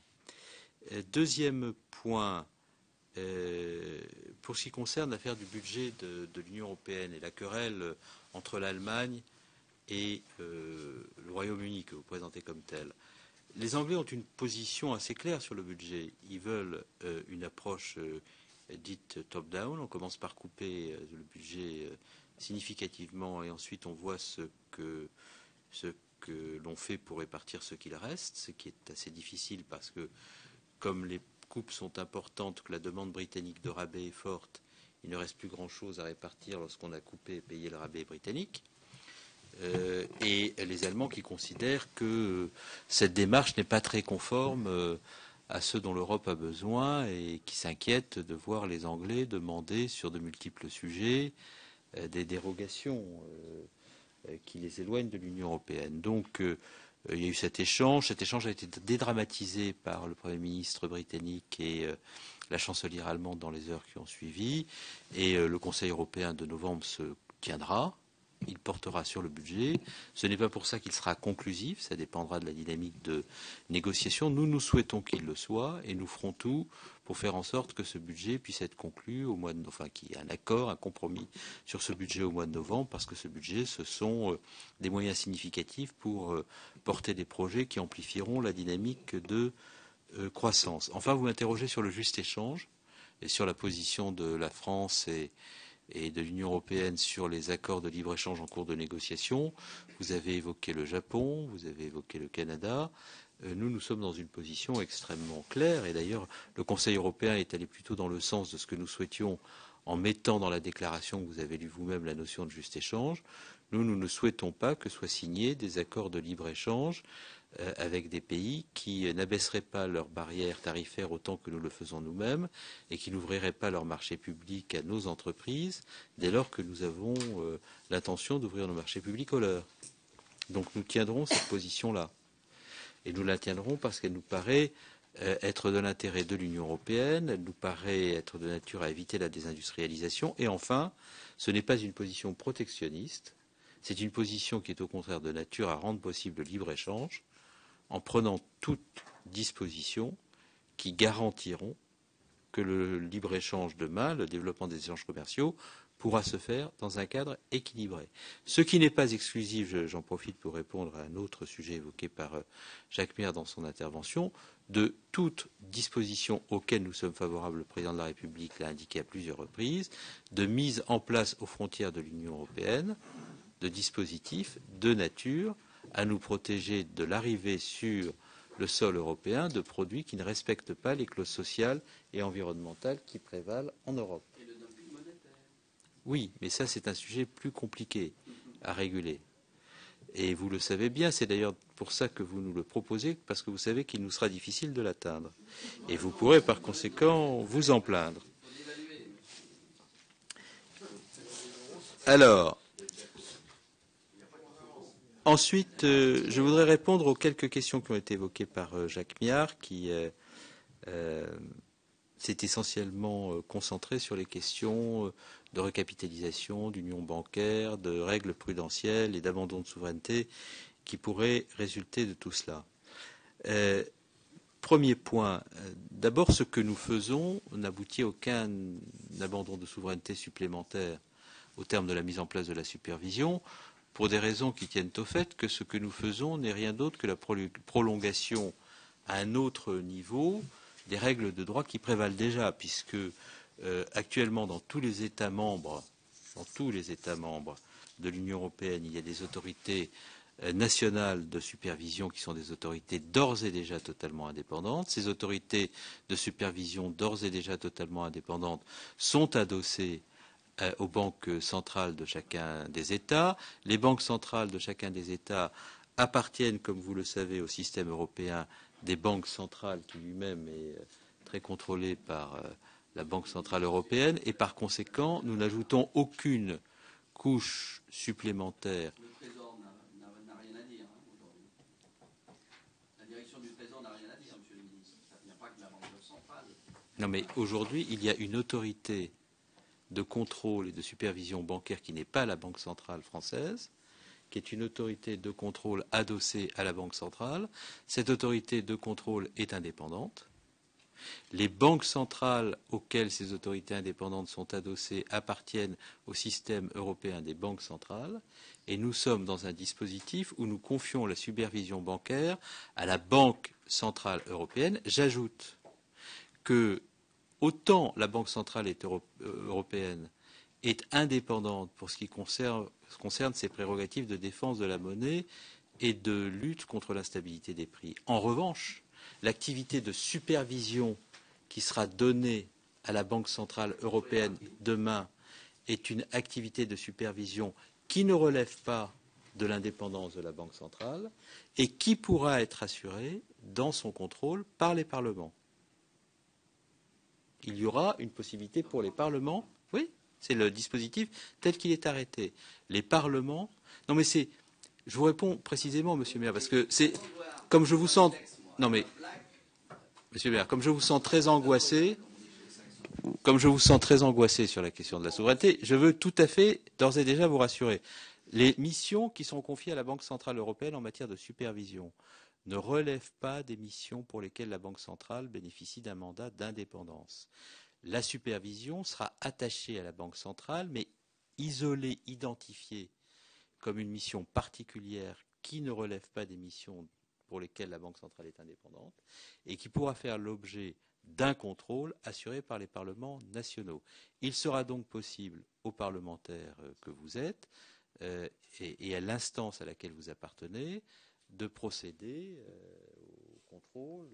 Speaker 2: Deuxième point, pour ce qui concerne l'affaire du budget de l'Union européenne et la querelle entre l'Allemagne et le Royaume-Uni que vous présentez comme tel, les Anglais ont une position assez claire sur le budget. Ils veulent une approche dite top-down. On commence par couper le budget significativement et ensuite on voit ce que l'on fait pour répartir ce qu'il reste, ce qui est assez difficile parce que comme les coupes sont importantes, que la demande britannique de rabais est forte, il ne reste plus grand-chose à répartir lorsqu'on a coupé et payé le rabais britannique. Et les Allemands qui considèrent que cette démarche n'est pas très conforme à ceux dont l'Europe a besoin et qui s'inquiètent de voir les Anglais demander sur de multiples sujets des dérogations qui les éloignent de l'Union européenne. Donc il y a eu cet échange. Cet échange a été dédramatisé par le Premier ministre britannique et la chancelière allemande dans les heures qui ont suivi. Et le Conseil européen de novembre se tiendra. Il portera sur le budget. Ce n'est pas pour ça qu'il sera conclusif, ça dépendra de la dynamique de négociation. Nous souhaitons qu'il le soit et nous ferons tout pour faire en sorte que ce budget puisse être conclu au mois de novembre, enfin qu'il y ait un accord, un compromis sur ce budget au mois de novembre, parce que ce budget, ce sont des moyens significatifs pour porter des projets qui amplifieront la dynamique de croissance. Enfin, vous m'interrogez sur le juste échange et sur la position de la France et de l'Union européenne sur les accords de libre-échange en cours de négociation. Vous avez évoqué le Japon, vous avez évoqué le Canada. Nous sommes dans une position extrêmement claire et d'ailleurs le Conseil européen est allé plutôt dans le sens de ce que nous souhaitions en mettant dans la déclaration que vous avez lu vous-même la notion de juste échange. Nous ne souhaitons pas que soient signés des accords de libre-échange avec des pays qui n'abaisseraient pas leurs barrières tarifaires autant que nous le faisons nous-mêmes et qui n'ouvriraient pas leur marché public à nos entreprises dès lors que nous avons l'intention d'ouvrir nos marchés publics aux leurs. Donc nous tiendrons cette position-là. Et nous la tiendrons parce qu'elle nous paraît être de l'intérêt de l'Union européenne, elle nous paraît être de nature à éviter la désindustrialisation. Et enfin, ce n'est pas une position protectionniste, c'est une position qui est au contraire de nature à rendre possible le libre-échange en prenant toutes dispositions qui garantiront que le libre-échange demain, le développement des échanges commerciaux, pourra se faire dans un cadre équilibré. Ce qui n'est pas exclusif, j'en profite pour répondre à un autre sujet évoqué par Jacques Mière dans son intervention, de toute disposition auxquelles nous sommes favorables, le président de la République l'a indiqué à plusieurs reprises, de mise en place aux frontières de l'Union européenne de dispositifs de nature à nous protéger de l'arrivée sur le sol européen de produits qui ne respectent pas les clauses sociales et environnementales qui prévalent en Europe.
Speaker 4: Et le dumping monétaire.
Speaker 2: Oui, mais ça c'est un sujet plus compliqué à réguler. Et vous le savez bien, c'est d'ailleurs pour ça que vous nous le proposez, parce que vous savez qu'il nous sera difficile de l'atteindre. Et vous pourrez par conséquent vous en plaindre. Alors, ensuite, je voudrais répondre aux quelques questions qui ont été évoquées par Jacques Miard, qui s'est essentiellement concentré sur les questions de recapitalisation, d'union bancaire, de règles prudentielles et d'abandon de souveraineté qui pourraient résulter de tout cela. Premier point, d'abord ce que nous faisons n'aboutit à aucun abandon de souveraineté supplémentaire au terme de la mise en place de la supervision, pour des raisons qui tiennent au fait que ce que nous faisons n'est rien d'autre que la prolongation à un autre niveau des règles de droit qui prévalent déjà, puisque actuellement dans tous les États membres de l'Union européenne, il y a des autorités nationales de supervision qui sont des autorités d'ores et déjà totalement indépendantes. Ces autorités de supervision d'ores et déjà totalement indépendantes sont adossées aux banques centrales de chacun des États. Les banques centrales de chacun des États appartiennent, comme vous le savez, au système européen des banques centrales qui lui-même est très contrôlé par la Banque centrale européenne et par conséquent, nous n'ajoutons aucune couche supplémentaire.
Speaker 4: Le Trésor n'a rien à dire aujourd'hui. La direction du Trésor n'a rien à dire, Monsieur le ministre. Il n'y a pas que la Banque centrale.
Speaker 2: Non, mais aujourd'hui, il y a une autorité de contrôle et de supervision bancaire qui n'est pas la Banque centrale française, qui est une autorité de contrôle adossée à la Banque centrale. Cette autorité de contrôle est indépendante. Les banques centrales auxquelles ces autorités indépendantes sont adossées appartiennent au système européen des banques centrales et nous sommes dans un dispositif où nous confions la supervision bancaire à la Banque centrale européenne. J'ajoute que autant la Banque centrale européenne est indépendante pour ce qui concerne ses prérogatives de défense de la monnaie et de lutte contre l'instabilité des prix. En revanche, l'activité de supervision qui sera donnée à la Banque centrale européenne demain est une activité de supervision qui ne relève pas de l'indépendance de la Banque centrale et qui pourra être assurée dans son contrôle par les parlements. Il y aura une possibilité pour les parlements, oui, c'est le dispositif tel qu'il est arrêté. Les parlements, non mais c'est, je vous réponds précisément, Monsieur le maire, parce que c'est, comme je vous sens, non mais, Monsieur le maire, comme je vous sens très angoissé sur la question de la souveraineté, je veux tout à fait, d'ores et déjà, vous rassurer. Les missions qui sont confiées à la Banque centrale européenne en matière de supervision ne relèvent pas des missions pour lesquelles la Banque centrale bénéficie d'un mandat d'indépendance. La supervision sera attachée à la Banque centrale, mais isolée, identifiée comme une mission particulière qui ne relève pas des missions pour lesquelles la Banque centrale est indépendante et qui pourra faire l'objet d'un contrôle assuré par les parlements nationaux. Il sera donc possible aux parlementaires que vous êtes et à l'instance à laquelle vous appartenez de procéder au contrôle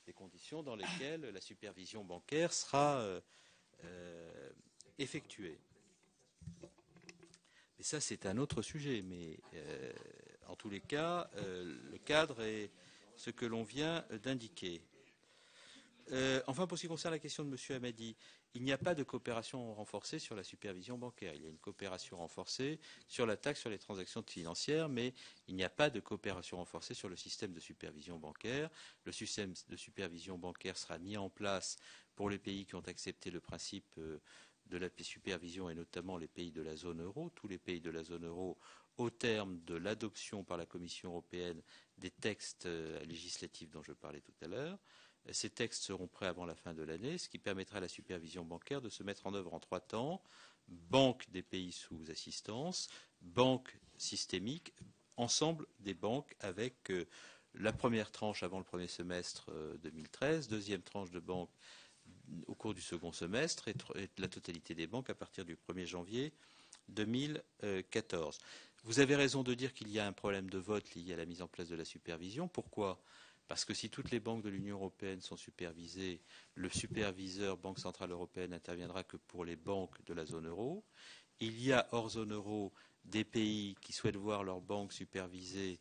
Speaker 2: des conditions dans lesquelles la supervision bancaire sera effectués. Mais ça, c'est un autre sujet. Mais en tous les cas, le cadre est ce que l'on vient d'indiquer. Enfin, pour ce qui concerne la question de M. Hamadi, il n'y a pas de coopération renforcée sur la supervision bancaire. Il y a une coopération renforcée sur la taxe sur les transactions financières, mais il n'y a pas de coopération renforcée sur le système de supervision bancaire. Le système de supervision bancaire sera mis en place pour les pays qui ont accepté le principe de la supervision, et notamment les pays de la zone euro, tous les pays de la zone euro, au terme de l'adoption par la Commission européenne des textes législatifs dont je parlais tout à l'heure. Ces textes seront prêts avant la fin de l'année, ce qui permettra à la supervision bancaire de se mettre en œuvre en 3 temps. Banques des pays sous assistance, banques systémiques, ensemble des banques avec la première tranche avant le premier semestre 2013, deuxième tranche de banques au cours du second semestre et la totalité des banques à partir du 1er janvier 2014. Vous avez raison de dire qu'il y a un problème de vote lié à la mise en place de la supervision. Pourquoi ? Parce que si toutes les banques de l'Union européenne sont supervisées, le superviseur Banque centrale européenne n'interviendra que pour les banques de la zone euro. Il y a hors zone euro des pays qui souhaitent voir leurs banques supervisées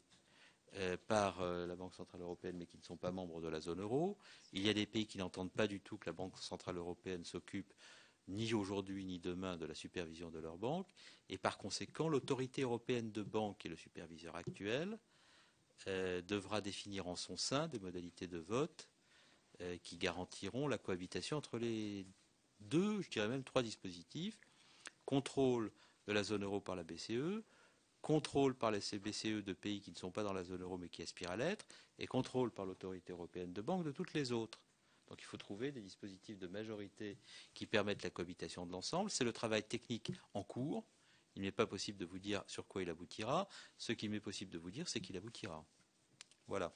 Speaker 2: par la Banque centrale européenne mais qui ne sont pas membres de la zone euro. Il y a des pays qui n'entendent pas du tout que la Banque centrale européenne s'occupe ni aujourd'hui ni demain de la supervision de leurs banques. Et par conséquent, l'autorité européenne de banque, qui est le superviseur actuel, devra définir en son sein des modalités de vote qui garantiront la cohabitation entre les 2, je dirais même 3 dispositifs. Contrôle de la zone euro par la BCE, contrôle par les BCE de pays qui ne sont pas dans la zone euro mais qui aspirent à l'être, et contrôle par l'autorité européenne de banque de toutes les autres. Donc il faut trouver des dispositifs de majorité qui permettent la cohabitation de l'ensemble. C'est le travail technique en cours. Il n'est pas possible de vous dire sur quoi il aboutira. Ce qu'il m'est possible de vous dire, c'est qu'il aboutira. Voilà.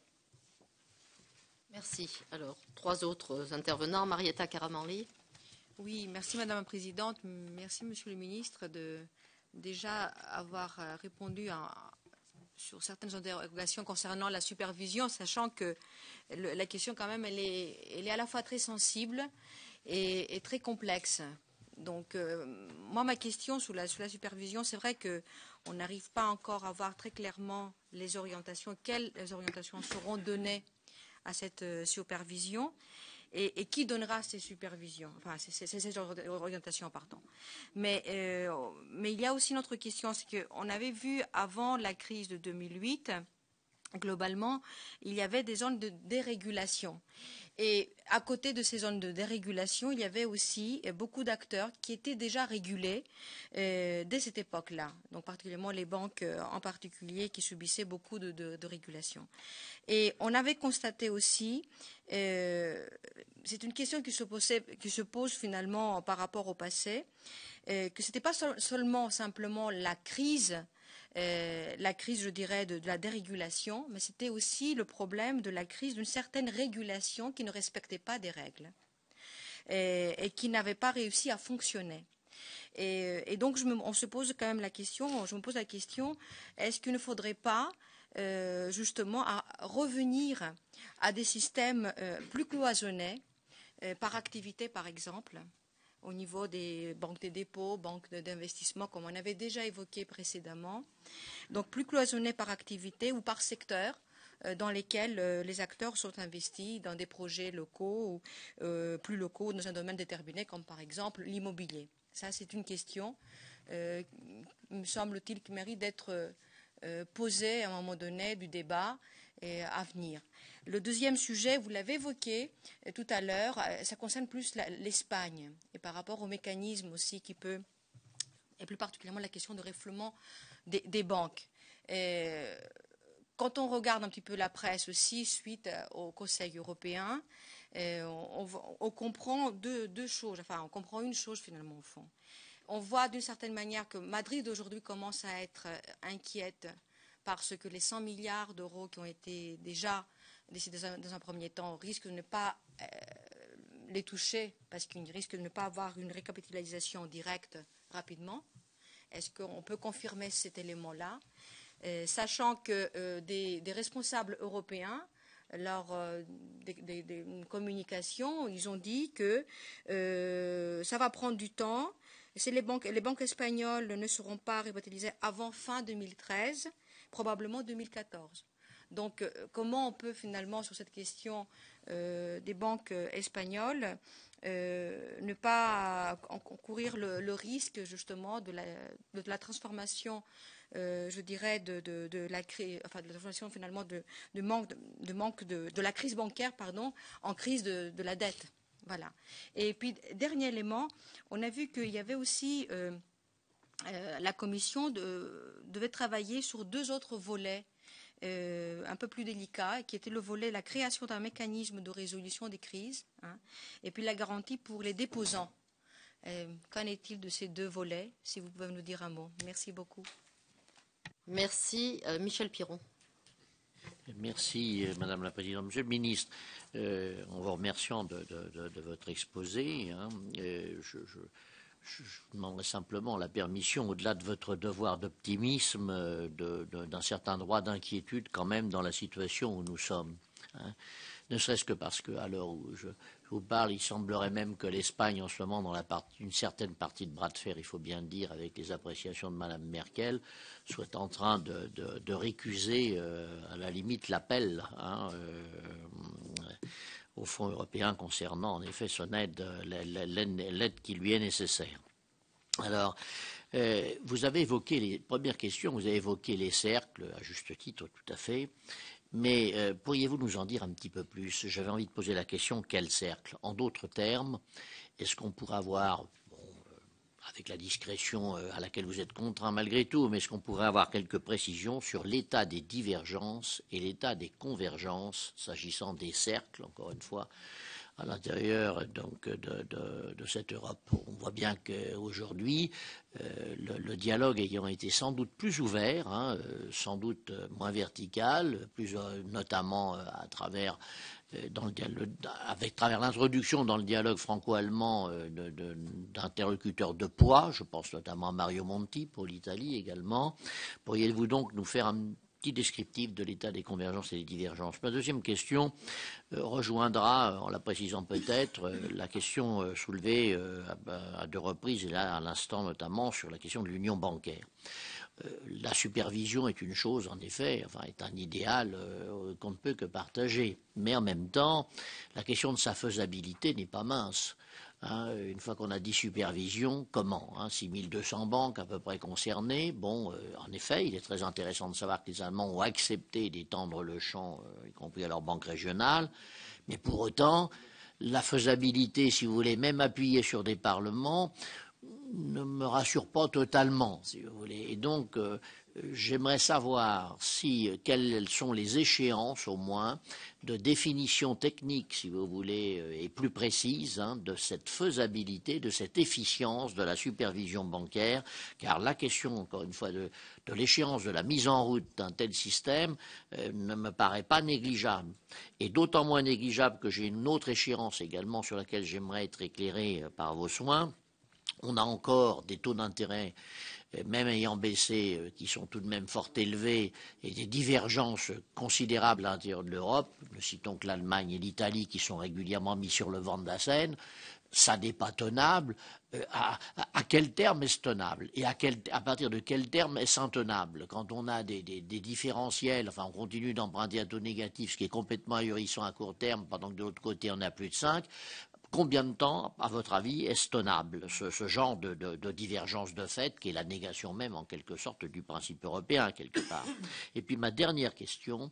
Speaker 1: Merci. Alors, 3 autres intervenants. Marietta Karamanli.
Speaker 6: Oui, merci Madame la Présidente. Merci Monsieur le Ministre de déjà avoir répondu sur certaines interrogations concernant la supervision, sachant que la question quand même, elle est à la fois très sensible et très complexe. Donc, moi, ma question sur la supervision, c'est vrai qu'on n'arrive pas encore à voir très clairement les orientations, quelles orientations seront données à cette supervision et qui donnera ces supervisions, enfin, ces orientations, pardon. Mais il y a aussi une autre question, c'est qu'on avait vu avant la crise de 2008, globalement, il y avait des zones de dérégulation. Et à côté de ces zones de dérégulation, il y avait aussi beaucoup d'acteurs qui étaient déjà régulés dès cette époque-là. Donc particulièrement les banques en particulier qui subissaient beaucoup de régulation. Et on avait constaté aussi, c'est une question qui se pose finalement par rapport au passé, que ce n'était pas simplement la crise, je dirais, de la dérégulation, mais c'était aussi le problème de la crise d'une certaine régulation qui ne respectait pas des règles et qui n'avait pas réussi à fonctionner. Et donc, on se pose quand même la question, je me pose la question, est-ce qu'il ne faudrait pas justement revenir à des systèmes plus cloisonnés, par activité par exemple, au niveau des banques des dépôts, banques d'investissement, comme on avait déjà évoqué précédemment. Donc plus cloisonnés par activité ou par secteur, dans lesquels les acteurs sont investis dans des projets locaux ou plus locaux dans un domaine déterminé, comme par exemple l'immobilier. Ça, c'est une question, me semble-t-il, qui mérite d'être posée à un moment donné du débat à venir. Le deuxième sujet, vous l'avez évoqué tout à l'heure, ça concerne plus l'Espagne et par rapport au mécanisme aussi qui peut, et plus particulièrement la question de refoulement des banques. Quand on regarde un petit peu la presse aussi suite au Conseil européen, on comprend deux choses, enfin on comprend une chose finalement au fond. On voit d'une certaine manière que Madrid aujourd'hui commence à être inquiète parce que les 100 milliards d'euros qui ont été déjà décidés dans un premier temps risquent de ne pas les toucher parce qu'ils risquent de ne pas avoir une récapitalisation directe rapidement. Est-ce qu'on peut confirmer cet élément-là, sachant que des responsables européens, lors des communications, ils ont dit que ça va prendre du temps, les banques espagnoles ne seront pas revitalisées avant fin 2013, probablement 2014. Donc, comment on peut finalement, sur cette question des banques espagnoles, ne pas courir le risque justement de la transformation, je dirais, de la transformation finalement de la crise bancaire, pardon, en crise de la dette. Voilà. Et puis, dernier élément, on a vu qu'il y avait aussi la Commission devait travailler sur 2 autres volets un peu plus délicats, qui était le volet la création d'un mécanisme de résolution des crises, hein, et puis la garantie pour les déposants. Qu'en est-il de ces 2 volets? Si vous pouvez nous dire un mot. Merci beaucoup.
Speaker 1: Merci. Michel Piron.
Speaker 7: Merci, Madame la Présidente. Monsieur le Ministre, en vous remerciant de votre exposé, hein, je demanderai simplement la permission, au-delà de votre devoir d'optimisme, d'un certain droit d'inquiétude quand même dans la situation où nous sommes. Hein. Ne serait-ce que parce qu'à l'heure où je vous parle, il semblerait même que l'Espagne, en ce moment, dans une certaine partie de bras de fer, il faut bien le dire, avec les appréciations de Madame Merkel, soit en train de récuser, à la limite, l'appel au Fonds européen concernant, en effet, son aide, l'aide qui lui est nécessaire. Alors, vous avez évoqué première question, vous avez évoqué les cercles, à juste titre, tout à fait. Mais pourriez-vous nous en dire un petit peu plus? J'avais envie de poser la question, quel cercle? En d'autres termes, est-ce qu'on pourrait avoir, avec la discrétion à laquelle vous êtes contraint malgré tout, mais est-ce qu'on pourrait avoir quelques précisions sur l'état des divergences et l'état des convergences, s'agissant des cercles, encore une fois, à l'intérieur donc de cette Europe? On voit bien qu'aujourd'hui, le dialogue ayant été sans doute plus ouvert, hein, sans doute moins vertical, plus notamment à travers l'introduction dans le dialogue franco-allemand d'interlocuteurs de poids, je pense notamment à Mario Monti pour l'Italie également. Pourriez-vous donc nous faire un petit descriptif de l'état des convergences et des divergences? Ma deuxième question rejoindra, en la précisant peut-être, la question soulevée à 2 reprises, et là à l'instant notamment, sur la question de l'union bancaire. La supervision est une chose, en effet, enfin, est un idéal qu'on ne peut que partager. Mais en même temps, la question de sa faisabilité n'est pas mince. Hein, une fois qu'on a dit supervision, comment 6200 banques à peu près concernées. Bon, en effet, il est très intéressant de savoir que les Allemands ont accepté d'étendre le champ, y compris à leur banque régionale. Mais pour autant, la faisabilité, si vous voulez, même appuyée sur des parlements, ne me rassure pas totalement, si vous voulez. Et donc, j'aimerais savoir quelles sont les échéances, au moins, de définition technique, si vous voulez, et plus précise, de cette faisabilité, de cette efficience de la supervision bancaire, car la question, encore une fois, de l'échéance de la mise en route d'un tel système ne me paraît pas négligeable. Et d'autant moins négligeable que j'ai une autre échéance également sur laquelle j'aimerais être éclairé par vos soins. On a encore des taux d'intérêt, même ayant baissé, qui sont tout de même fort élevés, et des divergences considérables à l'intérieur de l'Europe. Ne citons que l'Allemagne et l'Italie qui sont régulièrement mis sur le devant de la scène. Ça n'est pas tenable. À quel terme est-ce tenable? Et à partir de quel terme est-ce intenable? Quand on a des différentiels, enfin on continue d'emprunter à taux négatif, ce qui est complètement ahurissant à court terme, pendant que de l'autre côté on a plus de 5. Combien de temps, à votre avis, est-ce tenable, ce genre de divergence de fait, qui est la négation même, en quelque sorte, du principe européen, quelque part? Et puis ma dernière question,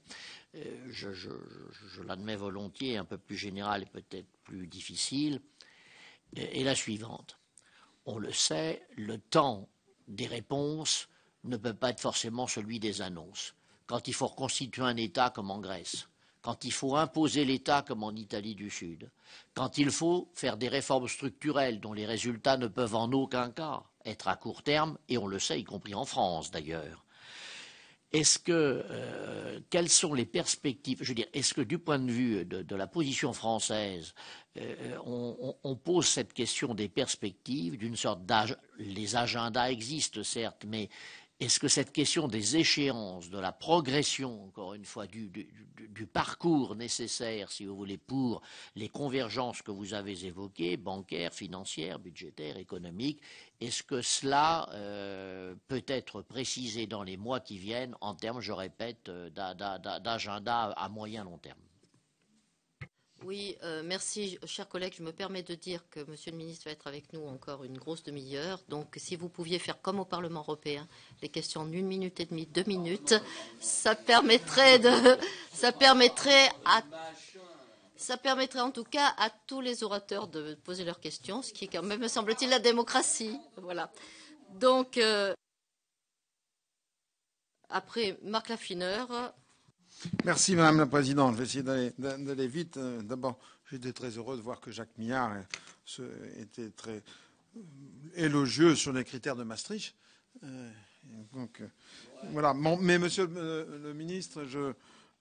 Speaker 7: je l'admets volontiers, un peu plus générale et peut-être plus difficile, est la suivante. On le sait, le temps des réponses ne peut pas être forcément celui des annonces. Quand il faut reconstituer un État comme en Grèce, quand il faut imposer l'État comme en Italie du Sud, quand il faut faire des réformes structurelles dont les résultats ne peuvent en aucun cas être à court terme, et on le sait, y compris en France d'ailleurs. Quelles sont les perspectives? Je veux dire, est-ce que du point de vue de la position française, on pose cette question des perspectives, d'une sorte les agendas existent certes, mais est-ce que cette question des échéances, de la progression, encore une fois, du parcours nécessaire, si vous voulez, pour les convergences que vous avez évoquées, bancaires, financières, budgétaires, économiques, est-ce que cela peut être précisé dans les mois qui viennent en termes, je répète, d'agenda à moyen long terme?
Speaker 1: Oui, merci, chers collègues. Je me permets de dire que Monsieur le ministre va être avec nous encore une grosse demi-heure. Donc, si vous pouviez faire comme au Parlement européen, les questions d'1 minute et demie, 2 minutes, ça permettrait en tout cas à tous les orateurs de poser leurs questions, ce qui est quand même, me semble-t-il, la démocratie. Voilà. Donc, après, Marc Laffineur.
Speaker 8: Merci Madame la Présidente. Je vais essayer d'aller vite. D'abord, j'étais très heureux de voir que Jacques Millard était très élogieux sur les critères de Maastricht. Donc, voilà. Mais Monsieur le Ministre, je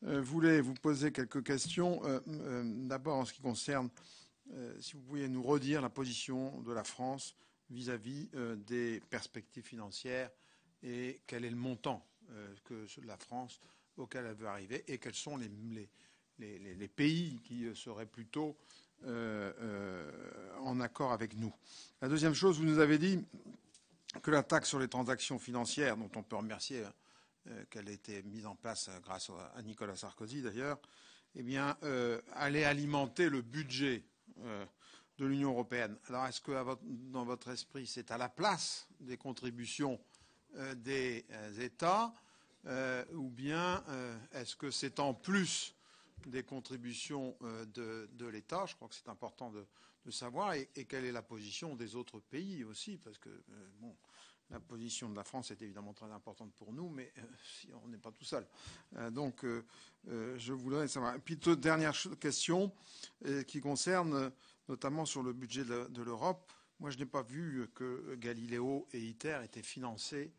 Speaker 8: voulais vous poser quelques questions. D'abord, en ce qui concerne, si vous pouviez nous redire la position de la France vis-à-vis des perspectives financières et quel est le montant que la France auquel elle veut arriver et quels sont les pays qui seraient plutôt en accord avec nous. La deuxième chose, vous nous avez dit que la taxe sur les transactions financières, dont on peut remercier qu'elle ait été mise en place grâce à Nicolas Sarkozy d'ailleurs, eh bien, allait alimenter le budget de l'Union européenne. Alors, est-ce que dans votre esprit, c'est à la place des contributions des États ou bien est-ce que c'est en plus des contributions de l'État? Je crois que c'est important de savoir. Et quelle est la position des autres pays aussi? Parce que, bon, la position de la France est évidemment très importante pour nous, mais si on n'est pas tout seul. Donc, je voudrais savoir. Et puis, toute dernière question qui concerne notamment sur le budget de l'Europe. Moi, je n'ai pas vu que Galileo et ITER étaient financés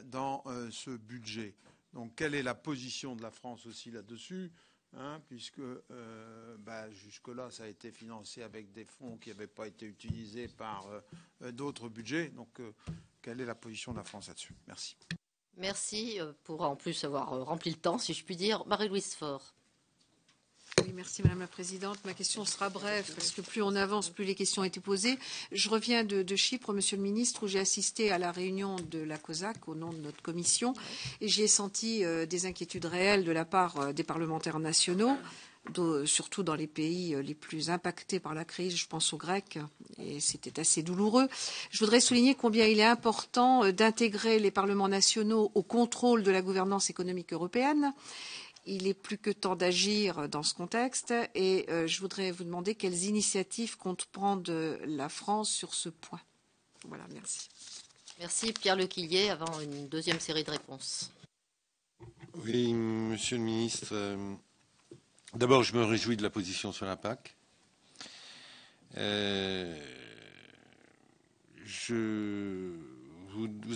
Speaker 8: dans ce budget. Donc, quelle est la position de la France aussi là-dessus, puisque jusque-là, ça a été financé avec des fonds qui n'avaient pas été utilisés par d'autres budgets. Donc, quelle est la position de la France là-dessus? Merci.
Speaker 1: Merci pour en plus avoir rempli le temps, si je puis dire. Marie-Louise Faure.
Speaker 9: Oui, merci Madame la Présidente. Ma question sera brève parce que plus on avance, plus les questions ont été posées. Je reviens de Chypre, Monsieur le Ministre, où j'ai assisté à la réunion de la COSAC au nom de notre commission et j'y ai senti des inquiétudes réelles de la part des parlementaires nationaux, surtout dans les pays les plus impactés par la crise, je pense aux Grecs, et c'était assez douloureux. Je voudrais souligner combien il est important d'intégrer les parlements nationaux au contrôle de la gouvernance économique européenne. Il est plus que temps d'agir dans ce contexte et je voudrais vous demander quelles initiatives compte prendre la France sur ce point. Voilà, merci.
Speaker 1: Merci. Pierre Lequillier, avant une deuxième série de réponses.
Speaker 10: Oui, Monsieur le Ministre. D'abord, je me réjouis de la position sur la PAC. Vous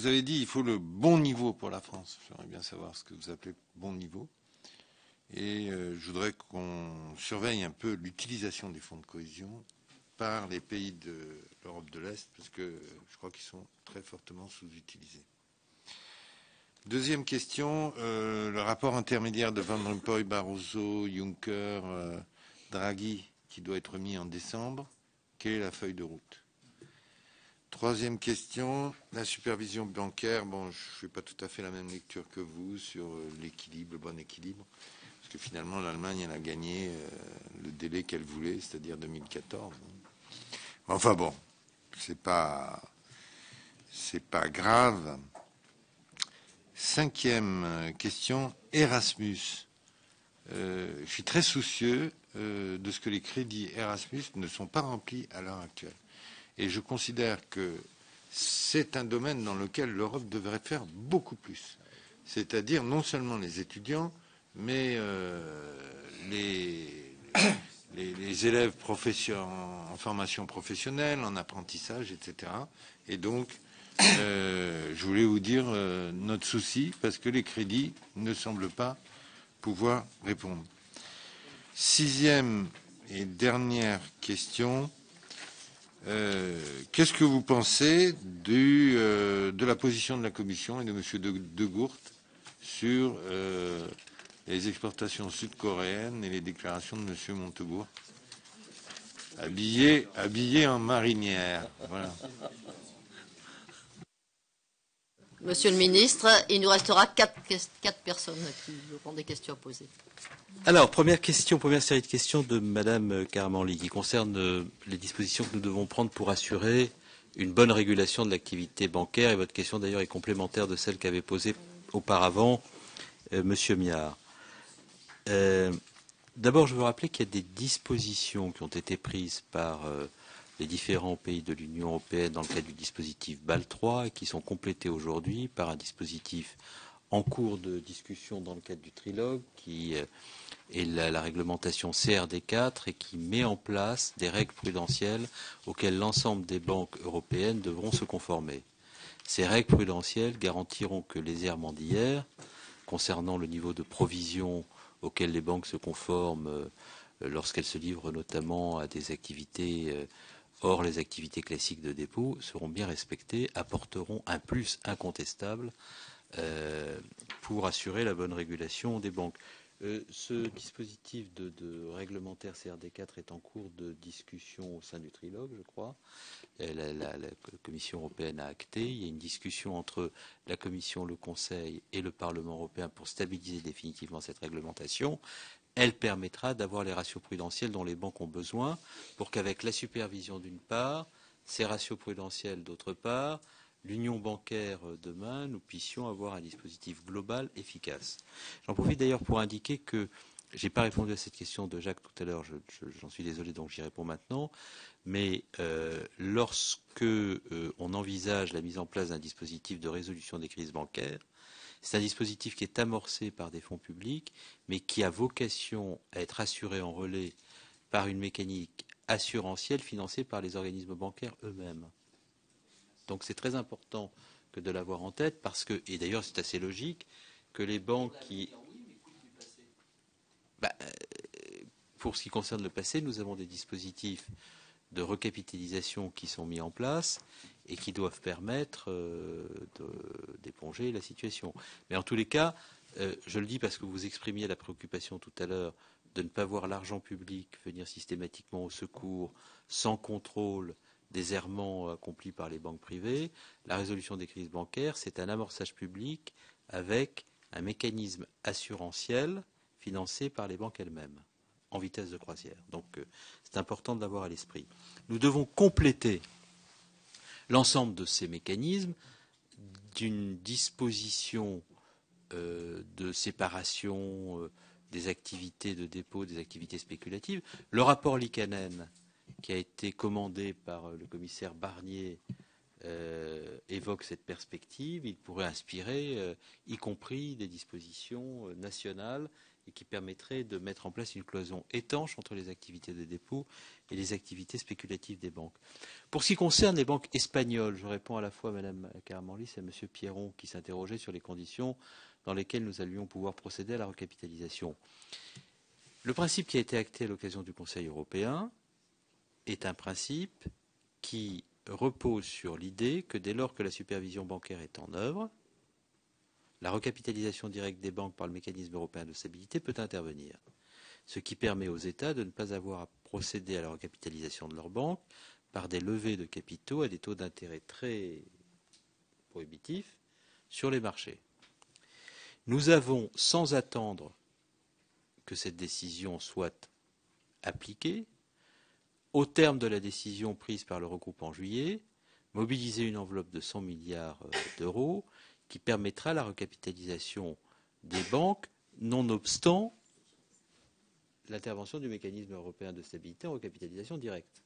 Speaker 10: avez dit qu'il faut le bon niveau pour la France. J'aimerais bien savoir ce que vous appelez bon niveau. Et je voudrais qu'on surveille un peu l'utilisation des fonds de cohésion par les pays de l'Europe de l'Est, parce que je crois qu'ils sont très fortement sous-utilisés. Deuxième question, le rapport intermédiaire de Van Rompuy, Barroso, Juncker, Draghi, qui doit être mis en décembre. Quelle est la feuille de route? Troisième question, la supervision bancaire. Bon, je ne fais pas tout à fait la même lecture que vous sur l'équilibre, le bon équilibre. Parce que finalement, l'Allemagne, elle a gagné le délai qu'elle voulait, c'est-à-dire 2014. Enfin bon, c'est pas grave. Cinquième question, Erasmus. Je suis très soucieux de ce que les crédits Erasmus ne sont pas remplis à l'heure actuelle. Et je considère que c'est un domaine dans lequel l'Europe devrait faire beaucoup plus. C'est-à-dire non seulement les étudiants, mais les élèves en formation professionnelle, en apprentissage, etc. Et donc, je voulais vous dire notre souci, parce que les crédits ne semblent pas pouvoir répondre. Sixième et dernière question. Qu'est-ce que vous pensez de la la position de la Commission et de M. De Gucht sur les exportations sud-coréennes et les déclarations de M. Montebourg, habillé en marinière. Voilà.
Speaker 1: Monsieur le ministre, il nous restera quatre personnes qui auront des questions à poser.
Speaker 2: Alors, première série de questions de Madame Karamanli qui concerne les dispositions que nous devons prendre pour assurer une bonne régulation de l'activité bancaire. Et votre question d'ailleurs est complémentaire de celle qu'avait posée auparavant Monsieur Miard. D'abord, je veux rappeler qu'il y a des dispositions qui ont été prises par les différents pays de l'Union européenne dans le cadre du dispositif BAL 3 et qui sont complétés aujourd'hui par un dispositif en cours de discussion dans le cadre du trilogue qui est la réglementation CRD4 et qui met en place des règles prudentielles auxquelles l'ensemble des banques européennes devront se conformer. Ces règles prudentielles garantiront que les errements d'hier concernant le niveau de provision auquel les banques se conforment lorsqu'elles se livrent notamment à des activités hors les activités classiques de dépôt seront bien respectées, apporteront un plus incontestable pour assurer la bonne régulation des banques. Ce dispositif de réglementaire CRD4 est en cours de discussion au sein du trilogue, je crois. La Commission européenne a acté. Il y a une discussion entre la Commission, le Conseil et le Parlement européen pour stabiliser définitivement cette réglementation. Elle permettra d'avoir les ratios prudentiels dont les banques ont besoin pour qu'avec la supervision d'une part, ces ratios prudentiels d'autre part, l'union bancaire demain, nous puissions avoir un dispositif global efficace. J'en profite d'ailleurs pour indiquer que je n'ai pas répondu à cette question de Jacques tout à l'heure, j'en suis désolé donc j'y réponds maintenant, mais lorsque on envisage la mise en place d'un dispositif de résolution des crises bancaires, c'est un dispositif qui est amorcé par des fonds publics, mais qui a vocation à être assuré en relais par une mécanique assurantielle financée par les organismes bancaires eux-mêmes. Donc c'est très important que de l'avoir en tête parce que, et d'ailleurs c'est assez logique, que les banques qui... pour ce qui concerne le passé, nous avons des dispositifs de recapitalisation qui sont mis en place et qui doivent permettre d'éponger la situation. Mais en tous les cas, je le dis parce que vous exprimiez la préoccupation tout à l'heure de ne pas voir l'argent public venir systématiquement au secours sans contrôle des errements accomplis par les banques privées. La résolution des crises bancaires, c'est un amorçage public avec un mécanisme assurantiel financé par les banques elles-mêmes, en vitesse de croisière. Donc c'est important de l'avoir à l'esprit. Nous devons compléter l'ensemble de ces mécanismes d'une disposition de séparation des activités de dépôt, des activités spéculatives. Le rapport Liikanen, qui a été commandé par le commissaire Barnier, évoque cette perspective. Il pourrait inspirer, y compris des dispositions nationales, et qui permettrait de mettre en place une cloison étanche entre les activités de dépôt et les activités spéculatives des banques. Pour ce qui concerne les banques espagnoles, je réponds à la fois à Mme Karamanli et à M. Pierron qui s'interrogeait sur les conditions dans lesquelles nous allions pouvoir procéder à la recapitalisation. Le principe qui a été acté à l'occasion du Conseil européen est un principe qui repose sur l'idée que dès lors que la supervision bancaire est en œuvre, la recapitalisation directe des banques par le mécanisme européen de stabilité peut intervenir, ce qui permet aux États de ne pas avoir à procéder à la recapitalisation de leurs banques par des levées de capitaux à des taux d'intérêt très prohibitifs sur les marchés. Nous avons, sans attendre que cette décision soit appliquée, au terme de la décision prise par l'Eurogroupe en juillet, mobilisé une enveloppe de 100 milliards d'euros qui permettra la recapitalisation des banques, nonobstant l'intervention du mécanisme européen de stabilité en recapitalisation directe.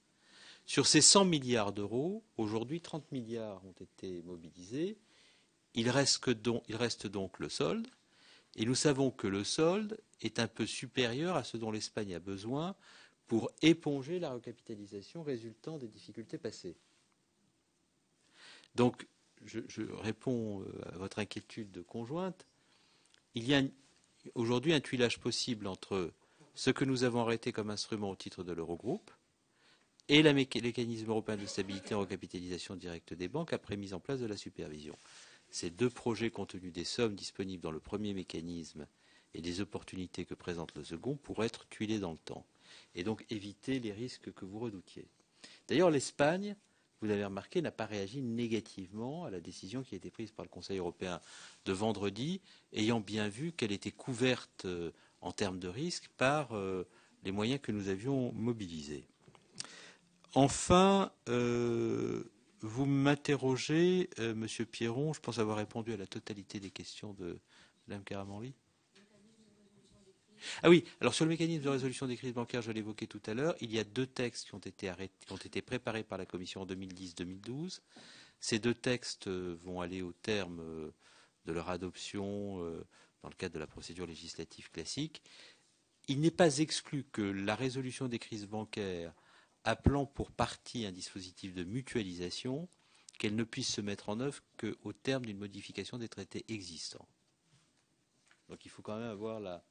Speaker 2: Sur ces 100 milliards d'euros, aujourd'hui 30 milliards ont été mobilisés. Il reste donc le solde, et nous savons que le solde est un peu supérieur à ce dont l'Espagne a besoin pour éponger la recapitalisation résultant des difficultés passées. Donc, je réponds à votre inquiétude conjointe. Il y a aujourd'hui un tuilage possible entre ce que nous avons arrêté comme instrument au titre de l'Eurogroupe et le mécanisme européen de stabilité en recapitalisation directe des banques après mise en place de la supervision. Ces deux projets, compte tenu des sommes disponibles dans le premier mécanisme et des opportunités que présente le second, pourraient être tuilés dans le temps et donc éviter les risques que vous redoutiez. D'ailleurs, l'Espagne, vous avez remarqué, n'a pas réagi négativement à la décision qui a été prise par le Conseil européen de vendredi, ayant bien vu qu'elle était couverte en termes de risque par les moyens que nous avions mobilisés. Enfin, vous m'interrogez, Monsieur Pierron, je pense avoir répondu à la totalité des questions de Mme Karamanli. Ah oui, alors sur le mécanisme de résolution des crises bancaires, je l'évoquais tout à l'heure, il y a deux textes qui ont été préparés par la Commission en 2010-2012. Ces deux textes vont aller au terme de leur adoption dans le cadre de la procédure législative classique. Il n'est pas exclu que la résolution des crises bancaires, appelant pour partie un dispositif de mutualisation, qu'elle ne puisse se mettre en œuvre qu'au terme d'une modification des traités existants. Donc il faut quand même avoir la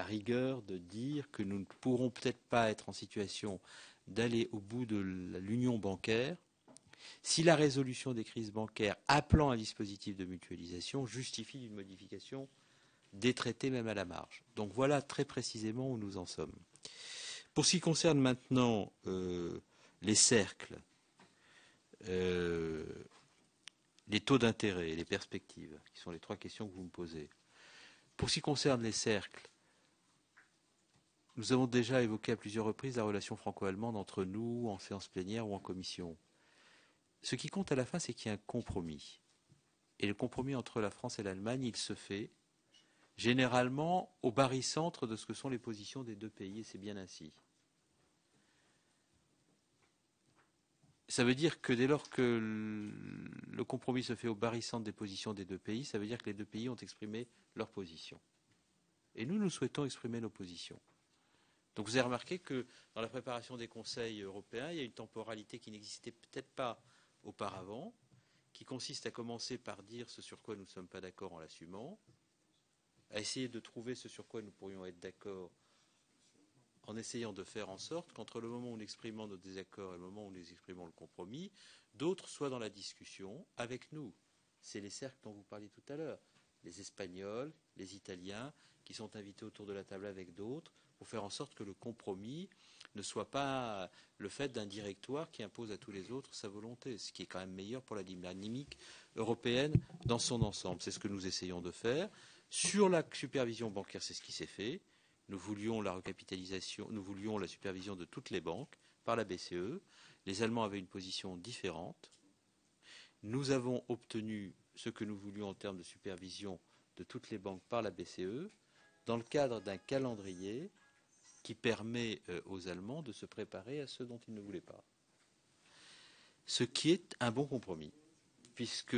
Speaker 2: rigueur de dire que nous ne pourrons peut-être pas être en situation d'aller au bout de l'union bancaire si la résolution des crises bancaires appelant un dispositif de mutualisation justifie une modification des traités même à la marge. Donc voilà très précisément où nous en sommes. Pour ce qui concerne maintenant les cercles, les taux d'intérêt et les perspectives, qui sont les trois questions que vous me posez. Pour ce qui concerne les cercles, nous avons déjà évoqué à plusieurs reprises la relation franco-allemande entre nous, en séance plénière ou en commission. Ce qui compte à la fin, c'est qu'il y a un compromis. Et le compromis entre la France et l'Allemagne, il se fait généralement au barycentre de ce que sont les positions des deux pays, et c'est bien ainsi. Ça veut dire que dès lors que le compromis se fait au barycentre des positions des deux pays, ça veut dire que les deux pays ont exprimé leur position. Et nous souhaitons exprimer nos positions. Donc vous avez remarqué que dans la préparation des conseils européens, il y a une temporalité qui n'existait peut-être pas auparavant, qui consiste à commencer par dire ce sur quoi nous ne sommes pas d'accord en l'assumant, à essayer de trouver ce sur quoi nous pourrions être d'accord en essayant de faire en sorte qu'entre le moment où nous exprimons nos désaccords et le moment où nous exprimons le compromis, d'autres soient dans la discussion avec nous. C'est les cercles dont vous parliez tout à l'heure, les Espagnols, les Italiens, qui sont invités autour de la table avec d'autres, pour faire en sorte que le compromis ne soit pas le fait d'un directoire qui impose à tous les autres sa volonté, ce qui est quand même meilleur pour la dynamique européenne dans son ensemble. C'est ce que nous essayons de faire. Sur la supervision bancaire, c'est ce qui s'est fait. Nous voulions la recapitalisation, nous voulions la supervision de toutes les banques par la BCE. Les Allemands avaient une position différente. Nous avons obtenu ce que nous voulions en termes de supervision de toutes les banques par la BCE dans le cadre d'un calendrier qui permet aux Allemands de se préparer à ce dont ils ne voulaient pas. Ce qui est un bon compromis, puisque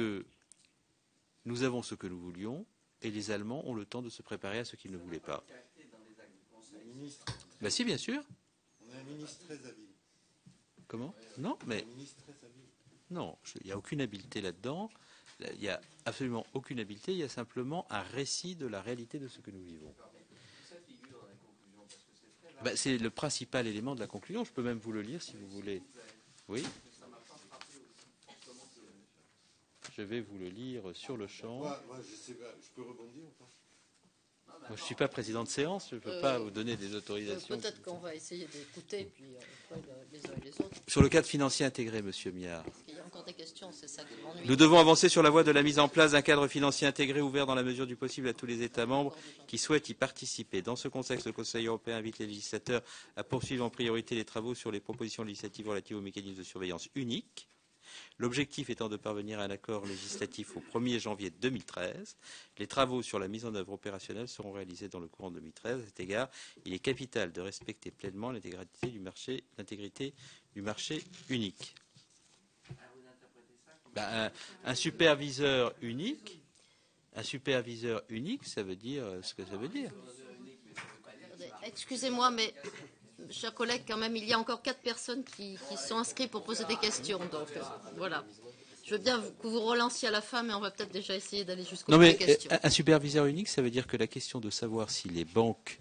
Speaker 2: nous avons ce que nous voulions et les Allemands ont le temps de se préparer à ce qu'ils ne voulaient pas. Ben si, bien sûr.
Speaker 10: On a un ministre très habile.
Speaker 2: Comment ? Non, mais non, il n'y a aucune habileté là-dedans. Il n'y a absolument aucune habileté. Il y a simplement un récit de la réalité de ce que nous vivons. Ben, c'est le principal élément de la conclusion. Je peux même vous le lire si vous voulez. Oui. Je vais vous le lire sur le champ.
Speaker 10: Moi, je sais pas, je peux rebondir ou pas ?
Speaker 2: Moi, je ne suis pas président de séance, je ne peux pas vous donner des autorisations.
Speaker 1: Peut-être qu'on va essayer d'écouter, puis les uns et les autres.
Speaker 2: Sur le cadre financier intégré, Monsieur Miard.
Speaker 1: Parce qu'il y a encore des questions, c'est ça qui m'ennuie.
Speaker 2: Nous devons avancer sur la voie de la mise en place d'un cadre financier intégré ouvert dans la mesure du possible à tous les États membres qui souhaitent y participer. Dans ce contexte, le Conseil européen invite les législateurs à poursuivre en priorité les travaux sur les propositions législatives relatives au mécanisme de surveillance unique. L'objectif étant de parvenir à un accord législatif au 1er janvier 2013. Les travaux sur la mise en œuvre opérationnelle seront réalisés dans le courant 2013. À cet égard, il est capital de respecter pleinement l'intégrité du marché unique. Ben, un superviseur unique, ça veut dire ce que ça veut dire.
Speaker 1: Excusez-moi, mais chers collègues, quand même, il y a encore 4 personnes qui sont inscrites pour poser des questions. Donc, voilà. Je veux bien que vous relanciez à la fin, mais on va peut-être déjà essayer d'aller jusqu'au bout des questions.
Speaker 2: Un superviseur unique, ça veut dire que la question de savoir si les banques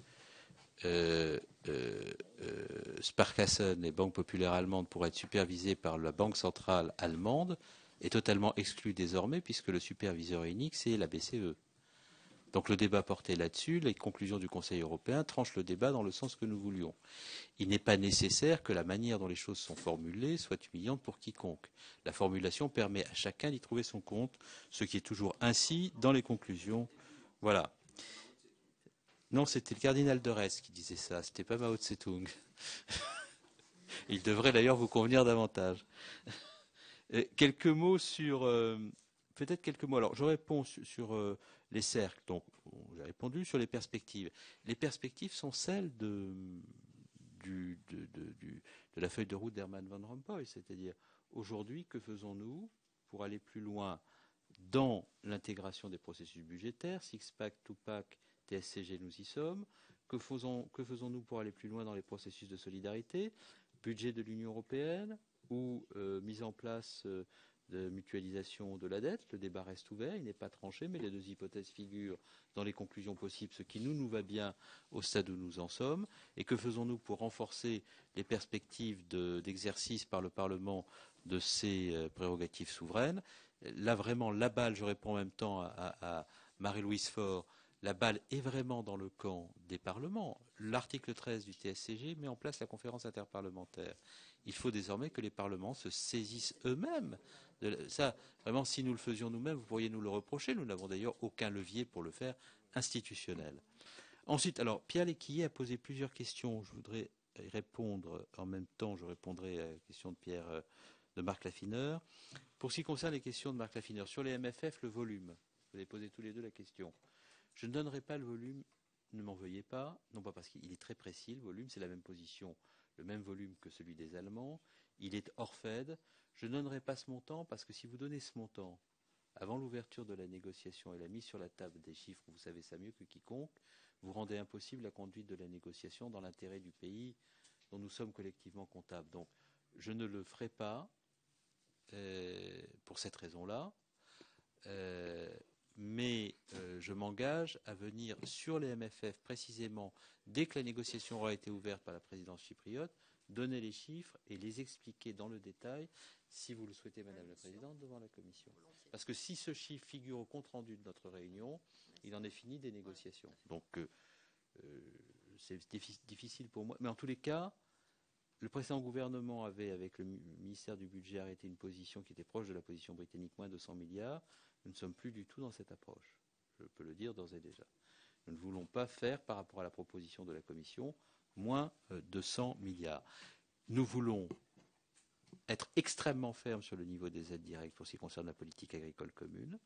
Speaker 2: Sparkassen, les banques populaires allemandes, pourraient être supervisées par la Banque centrale allemande, est totalement exclu désormais, puisque le superviseur unique, c'est la BCE. Donc le débat porté là-dessus, les conclusions du Conseil européen tranchent le débat dans le sens que nous voulions. Il n'est pas nécessaire que la manière dont les choses sont formulées soit humiliante pour quiconque. La formulation permet à chacun d'y trouver son compte, ce qui est toujours ainsi dans les conclusions. Voilà. Non, c'était le cardinal de Retz qui disait ça, c'était pas Mao Tse-tung. Il devrait d'ailleurs vous convenir davantage. Quelques mots sur... peut-être quelques mots. Alors, je réponds sur les cercles. Donc, j'ai répondu sur les perspectives. Les perspectives sont celles de la feuille de route d'Herman Van Rompuy. C'est-à-dire, aujourd'hui, que faisons-nous pour aller plus loin dans l'intégration des processus budgétaires, six-pack, two-pack, TSCG, nous y sommes. Que faisons-nous pour aller plus loin dans les processus de solidarité, budget de l'Union européenne ou mise en place de mutualisation de la dette? Le débat reste ouvert, il n'est pas tranché, mais les deux hypothèses figurent dans les conclusions possibles, ce qui nous va bien au stade où nous en sommes. Et que faisons-nous pour renforcer les perspectives d'exercice par le Parlement de ses prérogatives souveraines? Là, vraiment, la balle, je réponds en même temps à Marie-Louise Faure, la balle est vraiment dans le camp des parlements. L'article 13 du TSCG met en place la conférence interparlementaire. Il faut désormais que les parlements se saisissent eux-mêmes. Ça, vraiment, si nous le faisions nous-mêmes, vous pourriez nous le reprocher. Nous n'avons d'ailleurs aucun levier pour le faire institutionnel. Ensuite, alors, Pierre Léquillet a posé plusieurs questions. Je voudrais y répondre en même temps. Je répondrai à la question de Marc Laffineur. Pour ce qui concerne les questions de Marc Laffineur, sur les MFF, le volume, vous avez posé tous les deux la question. Je ne donnerai pas le volume, ne m'en veuillez pas, non pas parce qu'il est très précis, le volume, c'est la même position, le même volume que celui des Allemands, il est hors Fed. Je ne donnerai pas ce montant parce que si vous donnez ce montant avant l'ouverture de la négociation et la mise sur la table des chiffres, vous savez ça mieux que quiconque, vous rendez impossible la conduite de la négociation dans l'intérêt du pays dont nous sommes collectivement comptables. Donc, je ne le ferai pas pour cette raison-là. Mais je m'engage à venir sur les MFF précisément dès que la négociation aura été ouverte par la présidence chypriote, donner les chiffres et les expliquer dans le détail, si vous le souhaitez, Madame la Présidente, devant la Commission. Parce que si ce chiffre figure au compte-rendu de notre réunion, il en est fini des négociations. Donc c'est difficile pour moi. Mais en tous les cas, le précédent gouvernement avait, avec le ministère du Budget, arrêté une position qui était proche de la position britannique, moins de 100 milliards. Nous ne sommes plus du tout dans cette approche. Je peux le dire d'ores et déjà. Nous ne voulons pas faire, par rapport à la proposition de la Commission, moins de 100 milliards. Nous voulons être extrêmement fermes sur le niveau des aides directes pour ce qui concerne la politique agricole commune.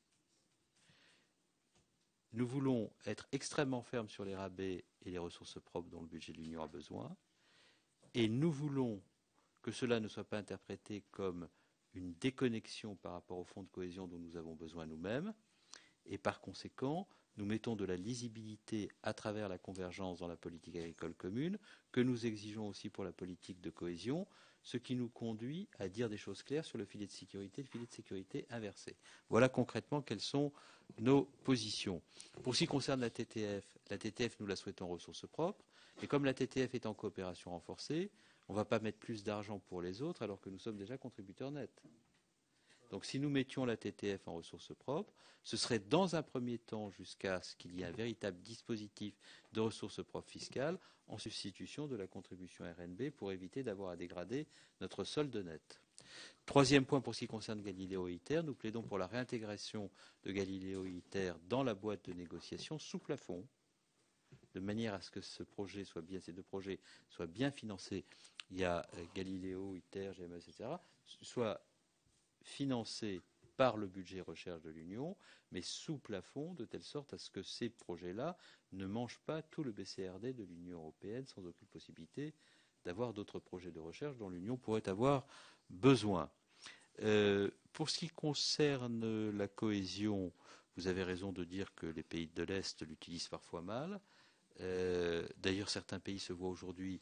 Speaker 2: Nous voulons être extrêmement fermes sur les rabais et les ressources propres dont le budget de l'Union a besoin. Et nous voulons que cela ne soit pas interprété comme une déconnexion par rapport au fonds de cohésion dont nous avons besoin nous-mêmes. Et par conséquent, nous mettons de la lisibilité à travers la convergence dans la politique agricole commune, que nous exigeons aussi pour la politique de cohésion, ce qui nous conduit à dire des choses claires sur le filet de sécurité inversé. Voilà concrètement quelles sont nos positions. Pour ce qui concerne la TTF, nous la souhaitons ressources propres, et comme la TTF est en coopération renforcée, on ne va pas mettre plus d'argent pour les autres alors que nous sommes déjà contributeurs nets. Donc si nous mettions la TTF en ressources propres, ce serait dans un premier temps jusqu'à ce qu'il y ait un véritable dispositif de ressources propres fiscales en substitution de la contribution RNB pour éviter d'avoir à dégrader notre solde net. Troisième point pour ce qui concerne Galileo et ITER, nous plaidons pour la réintégration de Galileo et ITER dans la boîte de négociation sous plafond, de manière à ce que ces deux projets soient bien financés. Il y a Galileo, ITER, GMS, etc., soient financés par le budget recherche de l'Union, mais sous plafond, de telle sorte à ce que ces projets-là ne mangent pas tout le BCRD de l'Union européenne sans aucune possibilité d'avoir d'autres projets de recherche dont l'Union pourrait avoir besoin. Pour ce qui concerne la cohésion, vous avez raison de dire que les pays de l'Est l'utilisent parfois mal. D'ailleurs, certains pays se voient aujourd'hui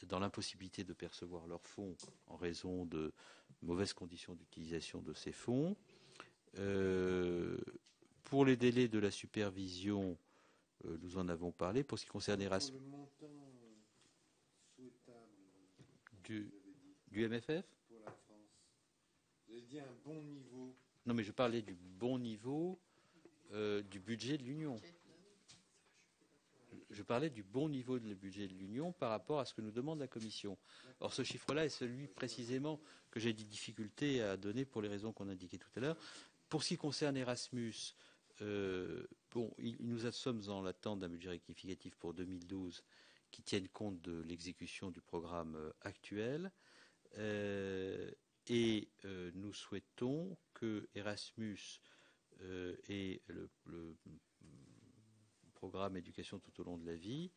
Speaker 2: dans l'impossibilité de percevoir leurs fonds en raison de mauvaises conditions d'utilisation de ces fonds. Pour les délais de la supervision, nous en avons parlé. Pour ce qui concerne Erasmus, Du MFF?
Speaker 10: Pour la France. Vous avez dit un bon niveau.
Speaker 2: Non, mais je parlais du bon niveau du budget de l'Union. Je parlais du bon niveau de le budget de l'Union par rapport à ce que nous demande la Commission. Or, ce chiffre-là est celui précisément que j'ai des difficultés à donner pour les raisons qu'on indiquait tout à l'heure. Pour ce qui concerne Erasmus, nous sommes en l'attente d'un budget rectificatif pour 2012 qui tienne compte de l'exécution du programme actuel. Et nous souhaitons que Erasmus et le programme éducation tout au long de la vie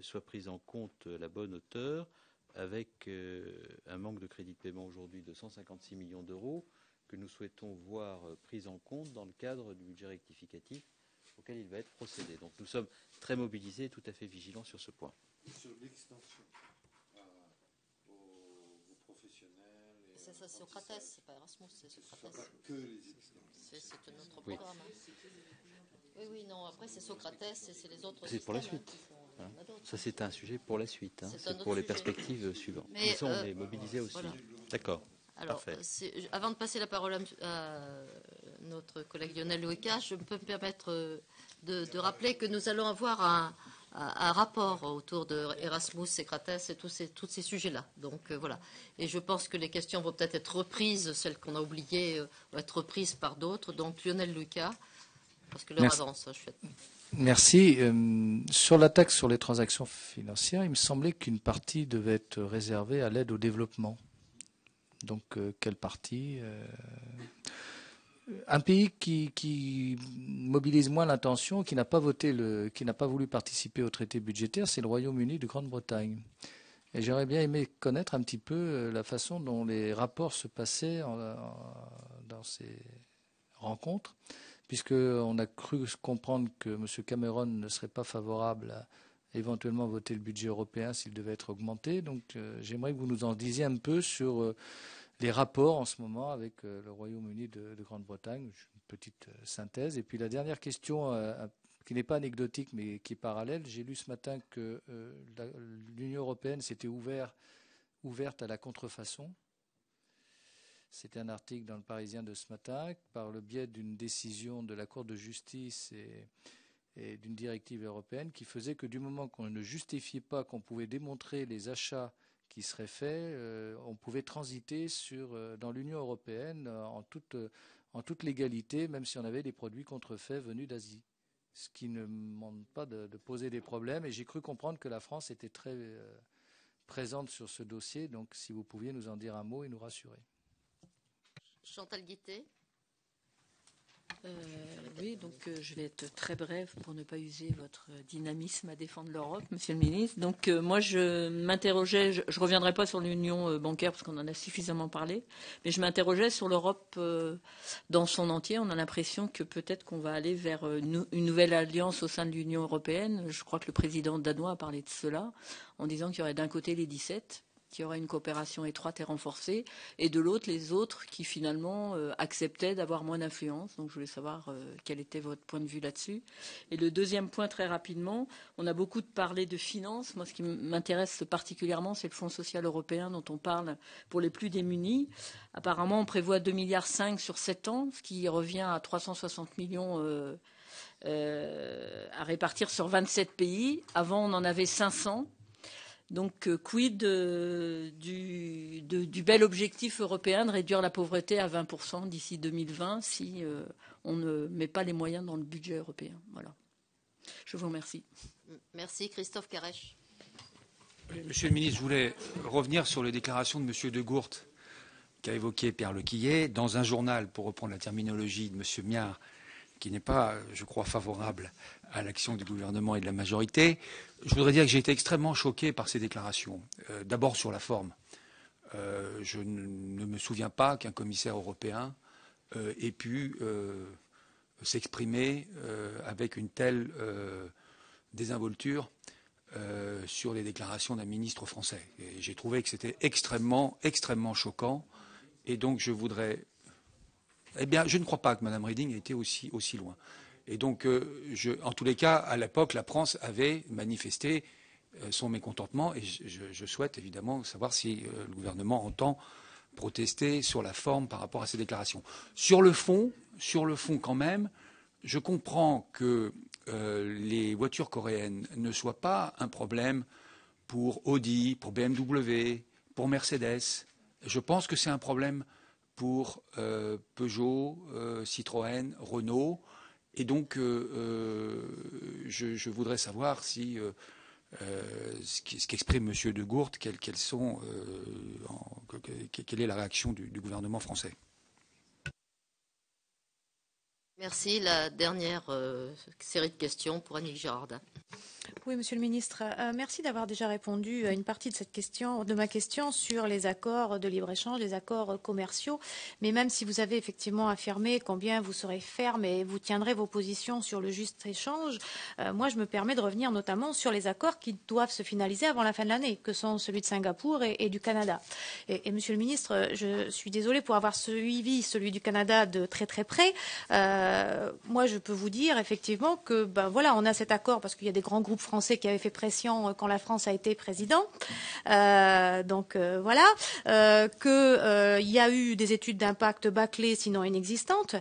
Speaker 2: soit pris en compte à la bonne hauteur avec un manque de crédit de paiement aujourd'hui de 156 millions d'euros que nous souhaitons voir pris en compte dans le cadre du budget rectificatif auquel il va être procédé. Donc nous sommes très mobilisés et tout à fait vigilants sur ce point.
Speaker 10: Sur l'extension aux professionnels.
Speaker 1: C'est ça, c'est Socrates, c'est pas Erasmus, c'est Socrates.
Speaker 10: Pas que les extensions.
Speaker 1: C'est un autre programme. Oui, non, après c'est Socrates et c'est les autres.
Speaker 2: C'est pour la suite. Ça, c'est un sujet pour la suite. C'est pour les perspectives suivantes.
Speaker 1: Mais
Speaker 2: on est mobilisés aussi. Voilà. D'accord.
Speaker 1: Alors, avant de passer la parole à notre collègue Lionel Loueka, je peux me permettre de rappeler que nous allons avoir un rapport autour de Erasmus, Socrates et tous ces sujets-là. Donc voilà. Et je pense que les questions vont peut-être être reprises, celles qu'on a oubliées vont être reprises par d'autres. Donc Lionel Loueka, parce que l'heure avance.
Speaker 11: Merci. Sur la taxe sur les transactions financières, il me semblait qu'une partie devait être réservée à l'aide au développement. Donc, quelle partie Un pays qui mobilise moins l'intention, qui n'a pas voulu participer au traité budgétaire, c'est le Royaume-Uni de Grande-Bretagne. Et j'aurais bien aimé connaître un petit peu la façon dont les rapports se passaient dans ces rencontres, puisqu'on a cru comprendre que M. Cameron ne serait pas favorable à éventuellement voter le budget européen s'il devait être augmenté. Donc j'aimerais que vous nous en disiez un peu sur les rapports en ce moment avec le Royaume-Uni de Grande-Bretagne. Une petite synthèse. Et puis la dernière question, qui n'est pas anecdotique mais qui est parallèle, j'ai lu ce matin que l'Union européenne s'était ouverte à la contrefaçon. C'était un article dans le Parisien de ce matin, par le biais d'une décision de la Cour de justice et d'une directive européenne qui faisait que du moment qu'on ne justifiait pas, qu'on pouvait démontrer les achats qui seraient faits, on pouvait transiter dans l'Union européenne en toute légalité, même si on avait des produits contrefaits venus d'Asie. Ce qui ne demande pas de poser des problèmes. Et j'ai cru comprendre que la France était très présente sur ce dossier. Donc si vous pouviez nous en dire un mot et nous rassurer.
Speaker 1: Chantal Guittet.
Speaker 12: Oui, donc je vais être très brève pour ne pas user votre dynamisme à défendre l'Europe, Monsieur le Ministre. Donc moi, je m'interrogeais, je ne reviendrai pas sur l'union bancaire parce qu'on en a suffisamment parlé, mais je m'interrogeais sur l'Europe dans son entier. On a l'impression que peut-être qu'on va aller vers une nouvelle alliance au sein de l'Union européenne. Je crois que le président danois a parlé de cela en disant qu'il y aurait d'un côté les 17, qu'il y aurait une coopération étroite et renforcée, et de l'autre, les autres qui finalement acceptaient d'avoir moins d'influence. Donc je voulais savoir quel était votre point de vue là-dessus. Et le deuxième point, très rapidement, on a beaucoup parlé de finances. Moi, ce qui m'intéresse particulièrement, c'est le Fonds social européen dont on parle pour les plus démunis. Apparemment, on prévoit 2,5 milliards sur 7 ans, ce qui revient à 360 millions à répartir sur 27 pays. Avant, on en avait 500. Donc, quid du bel objectif européen de réduire la pauvreté à 20% d'ici 2020 si on ne met pas les moyens dans le budget européen. Voilà. Je vous remercie.
Speaker 1: Merci. Christophe Carèche.
Speaker 13: Monsieur le ministre, je voulais revenir sur les déclarations de M. De Gourt qu'a évoqué Pierre Lequillet dans un journal, pour reprendre la terminologie de M. Miard, qui n'est pas, je crois, favorable à l'action du gouvernement et de la majorité. Je voudrais dire que j'ai été extrêmement choqué par ces déclarations. D'abord sur la forme. Je ne me souviens pas qu'un commissaire européen ait pu s'exprimer avec une telle désinvolture sur les déclarations d'un ministre français. Et j'ai trouvé que c'était extrêmement, extrêmement choquant. Et donc je voudrais... Eh bien, je ne crois pas que Mme Reding ait été aussi loin. Et donc, en tous les cas, à l'époque, la France avait manifesté son mécontentement et je souhaite évidemment savoir si le gouvernement entend protester sur la forme par rapport à ces déclarations. Sur le fond quand même, je comprends que les voitures coréennes ne soient pas un problème pour Audi, pour BMW, pour Mercedes. Je pense que c'est un problème pour Peugeot, Citroën, Renault. Et donc, je voudrais savoir si ce qu'exprime M. de Gourte, quelle est la réaction du gouvernement français.
Speaker 1: Merci. La dernière série de questions pour Annick Girardin.
Speaker 14: Oui, Monsieur le Ministre, merci d'avoir déjà répondu à une partie de ma question sur les accords de libre-échange, les accords commerciaux. Mais même si vous avez effectivement affirmé combien vous serez ferme et vous tiendrez vos positions sur le juste échange, moi je me permets de revenir notamment sur les accords qui doivent se finaliser avant la fin de l'année, que sont celui de Singapour et du Canada. Et Monsieur le Ministre, je suis désolée pour avoir suivi celui du Canada de très très près. Moi je peux vous dire effectivement que voilà, on a cet accord parce qu'il y a des grands groupes français qui avaient fait pression quand la France a été président. Voilà, qu'il y a eu des études d'impact bâclées, sinon inexistantes,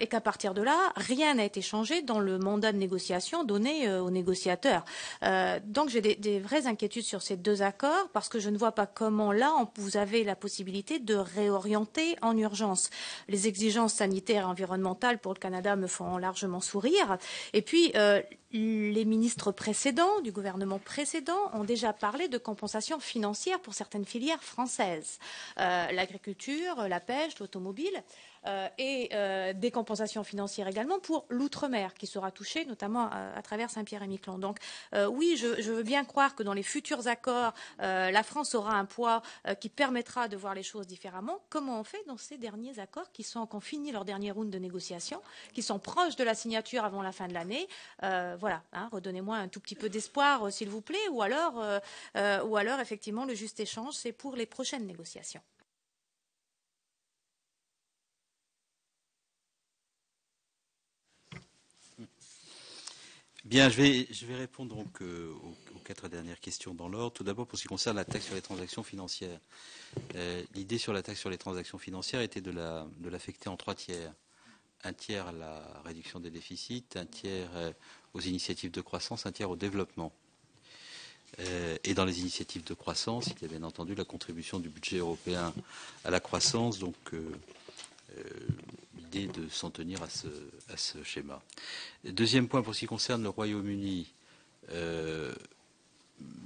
Speaker 14: et qu'à partir de là, rien n'a été changé dans le mandat de négociation donné aux négociateurs. Donc j'ai des vraies inquiétudes sur ces deux accords parce que je ne vois pas comment là vous avez la possibilité de réorienter en urgence. Les exigences sanitaires et environnementales pour le Canada me font largement sourire. Et puis les ministres précédents, du gouvernement précédent, ont déjà parlé de compensation financière pour certaines filières françaises. L'agriculture, la pêche, l'automobile. Et des compensations financières également pour l'outre-mer qui sera touché notamment à travers Saint-Pierre-et-Miquelon. Donc oui, je veux bien croire que dans les futurs accords, la France aura un poids qui permettra de voir les choses différemment. Comment on fait dans ces derniers accords qui ont fini leur dernier round de négociation, qui sont proches de la signature avant la fin de l'année? Voilà, redonnez-moi un tout petit peu d'espoir s'il vous plaît, ou alors effectivement le juste échange, c'est pour les prochaines négociations.
Speaker 2: Bien, je vais répondre donc aux 4 dernières questions dans l'ordre. Tout d'abord, pour ce qui concerne la taxe sur les transactions financières. L'idée sur la taxe sur les transactions financières était de l'affecter en 3 tiers. Un tiers à la réduction des déficits, un tiers aux initiatives de croissance, un tiers au développement. Et dans les initiatives de croissance, il y a bien entendu la contribution du budget européen à la croissance, donc l'idée de s'en tenir à ce schéma. Deuxième point, pour ce qui concerne le Royaume-Uni. Le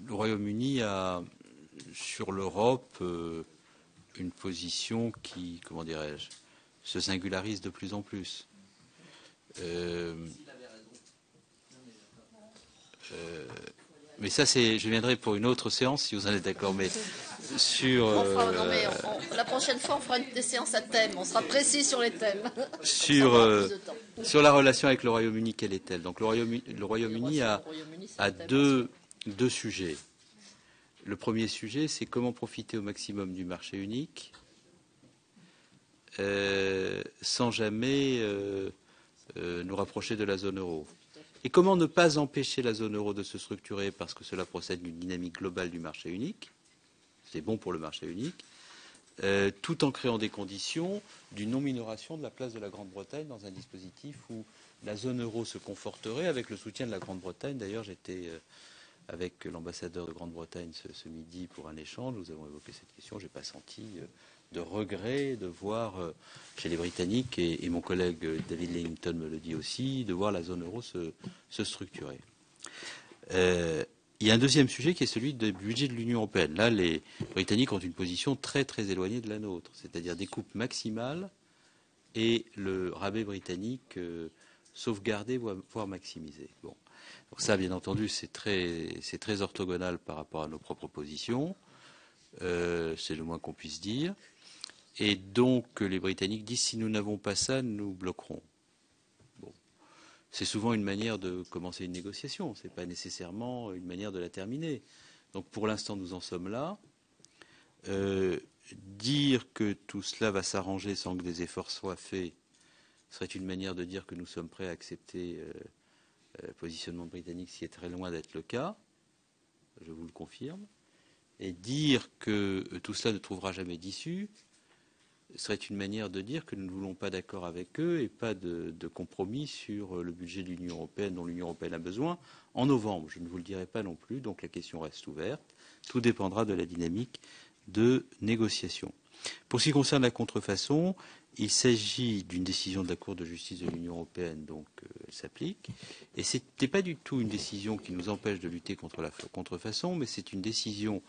Speaker 2: Royaume-Uni a, sur l'Europe, une position qui, comment dirais-je, se singularise de plus en plus. Mais ça, je viendrai pour une autre séance, si vous en êtes d'accord. Mais sur
Speaker 1: la prochaine fois, on fera des séances à thème. On sera précis sur les thèmes.
Speaker 2: Sur la relation avec le Royaume-Uni, quelle est-elle? Donc le Royaume-Uni a deux sujets. Le premier sujet, c'est comment profiter au maximum du marché unique sans jamais nous rapprocher de la zone euro. Et comment ne pas empêcher la zone euro de se structurer parce que cela procède d'une dynamique globale du marché unique, c'est bon pour le marché unique, tout en créant des conditions d'une non-minoration de la place de la Grande-Bretagne dans un dispositif où la zone euro se conforterait avec le soutien de la Grande-Bretagne. D'ailleurs, j'étais avec l'ambassadeur de Grande-Bretagne ce midi pour un échange, nous avons évoqué cette question, je n'ai pas senti de regret de voir chez les Britanniques, et mon collègue David Layington me le dit aussi, de voir la zone euro se structurer. Il y a un deuxième sujet qui est celui du budget de l'Union européenne. Là, les Britanniques ont une position très très éloignée de la nôtre, c'est-à-dire des coupes maximales et le rabais britannique sauvegardé, voire maximisé. Bon. Donc ça, bien entendu, c'est très orthogonal par rapport à nos propres positions. C'est le moins qu'on puisse dire. Et donc, les Britanniques disent, si nous n'avons pas ça, nous bloquerons. Bon. C'est souvent une manière de commencer une négociation, ce n'est pas nécessairement une manière de la terminer. Donc, pour l'instant, nous en sommes là. Dire que tout cela va s'arranger sans que des efforts soient faits serait une manière de dire que nous sommes prêts à accepter le positionnement britannique, ce qui est très loin d'être le cas. je vous le confirme, et dire que tout cela ne trouvera jamais d'issue serait une manière de dire que nous ne voulons pas d'accord avec eux et pas de compromis sur le budget de l'Union européenne dont l'Union européenne a besoin en novembre. Je ne vous le dirai pas non plus, donc la question reste ouverte. Tout dépendra de la dynamique de négociation. Pour ce qui concerne la contrefaçon, il s'agit d'une décision de la Cour de justice de l'Union européenne, donc elle s'applique. Et ce n'était pas du tout une décision qui nous empêche de lutter contre la contrefaçon, mais c'est une décision.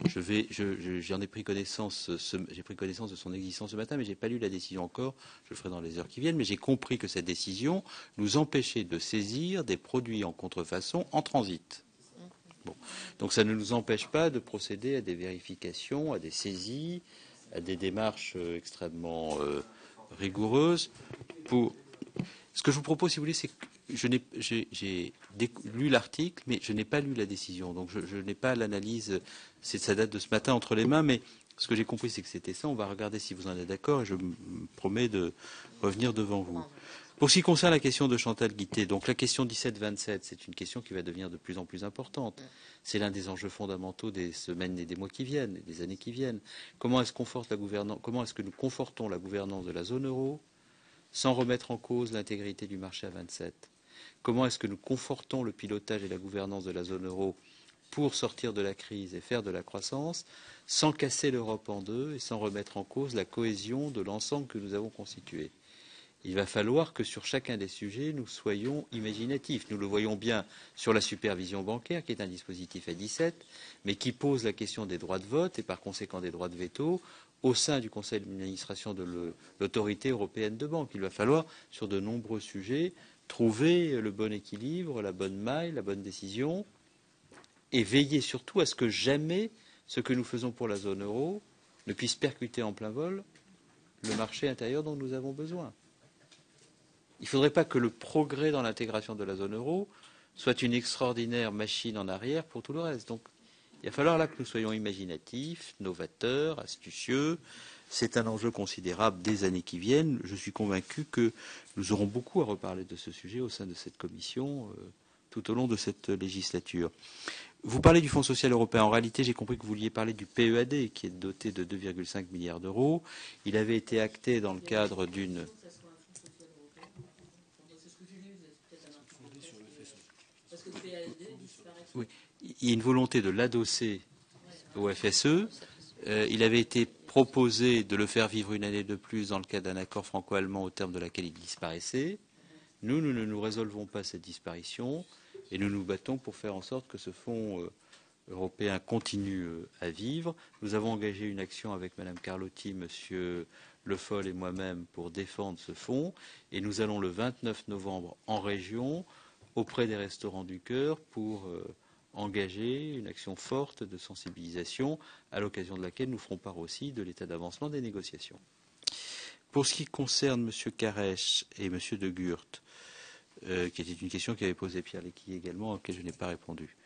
Speaker 2: J'en ai pris connaissance. J'ai pris connaissance de son existence ce matin, mais je n'ai pas lu la décision encore. Je le ferai dans les heures qui viennent. Mais j'ai compris que cette décision nous empêchait de saisir des produits en contrefaçon en transit. Bon. Donc ça ne nous empêche pas de procéder à des vérifications, à des saisies, à des démarches extrêmement rigoureuses. Ce que je vous propose, si vous voulez, c'est que j'ai lu l'article, mais je n'ai pas lu la décision. Donc je n'ai pas l'analyse, ça date de ce matin entre les mains, mais ce que j'ai compris, c'est que c'était ça. On va regarder si vous en êtes d'accord et je me promets de revenir devant vous. Pour ce qui concerne la question de Chantal Guittet, donc la question 17-27, c'est une question qui va devenir de plus en plus importante. C'est l'un des enjeux fondamentaux des semaines et des mois qui viennent, et des années qui viennent. Comment est-ce que nous confortons la gouvernance de la zone euro sans remettre en cause l'intégrité du marché à 27? Comment est-ce que nous confortons le pilotage et la gouvernance de la zone euro pour sortir de la crise et faire de la croissance sans casser l'Europe en deux et sans remettre en cause la cohésion de l'ensemble que nous avons constitué? Il va falloir que sur chacun des sujets, nous soyons imaginatifs. Nous le voyons bien sur la supervision bancaire, qui est un dispositif à 17, mais qui pose la question des droits de vote et par conséquent des droits de veto au sein du conseil d'administration de l'autorité européenne de banque. Il va falloir, sur de nombreux sujets, trouver le bon équilibre, la bonne maille, la bonne décision, et veiller surtout à ce que jamais ce que nous faisons pour la zone euro ne puisse percuter en plein vol le marché intérieur dont nous avons besoin. Il ne faudrait pas que le progrès dans l'intégration de la zone euro soit une extraordinaire machine en arrière pour tout le reste. Donc, il va falloir là que nous soyons imaginatifs, novateurs, astucieux. C'est un enjeu considérable des années qui viennent. Je suis convaincu que nous aurons beaucoup à reparler de ce sujet au sein de cette commission tout au long de cette législature. Vous parlez du Fonds social européen. En réalité, j'ai compris que vous vouliez parler du PEAD, qui est doté de 2,5 milliards d'euros. Il avait été acté dans le cadre d'une... Oui, il y a une volonté de l'adosser au FSE. Il avait été proposé de le faire vivre une année de plus dans le cadre d'un accord franco-allemand au terme de laquelle il disparaissait. Nous ne nous résolvons pas cette disparition et nous nous battons pour faire en sorte que ce fonds européen continue à vivre. Nous avons engagé une action avec Mme Carlotti, M. Le Foll et moi-même pour défendre ce fonds et nous allons le 29 novembre en région auprès des restaurants du cœur pour engager une action forte de sensibilisation à l'occasion de laquelle nous ferons part aussi de l'état d'avancement des négociations. Pour ce qui concerne M. Carèche et M. de Guurt, qui était une question qu'avait posée Pierre Lécuyer également, à laquelle je n'ai pas répondu.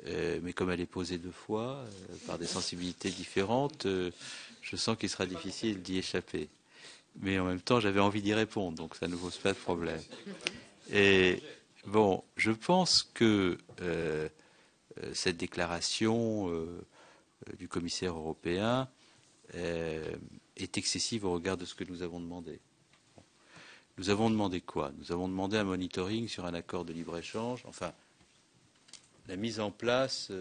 Speaker 2: Mais comme elle est posée deux fois, par des sensibilités différentes, je sens qu'il sera difficile d'y échapper. Mais en même temps, j'avais envie d'y répondre, donc ça ne pose pas de problème. Et bon, je pense que cette déclaration du commissaire européen est excessive au regard de ce que nous avons demandé. Nous avons demandé quoi? Nous avons demandé un monitoring sur un accord de libre-échange, enfin, la mise en place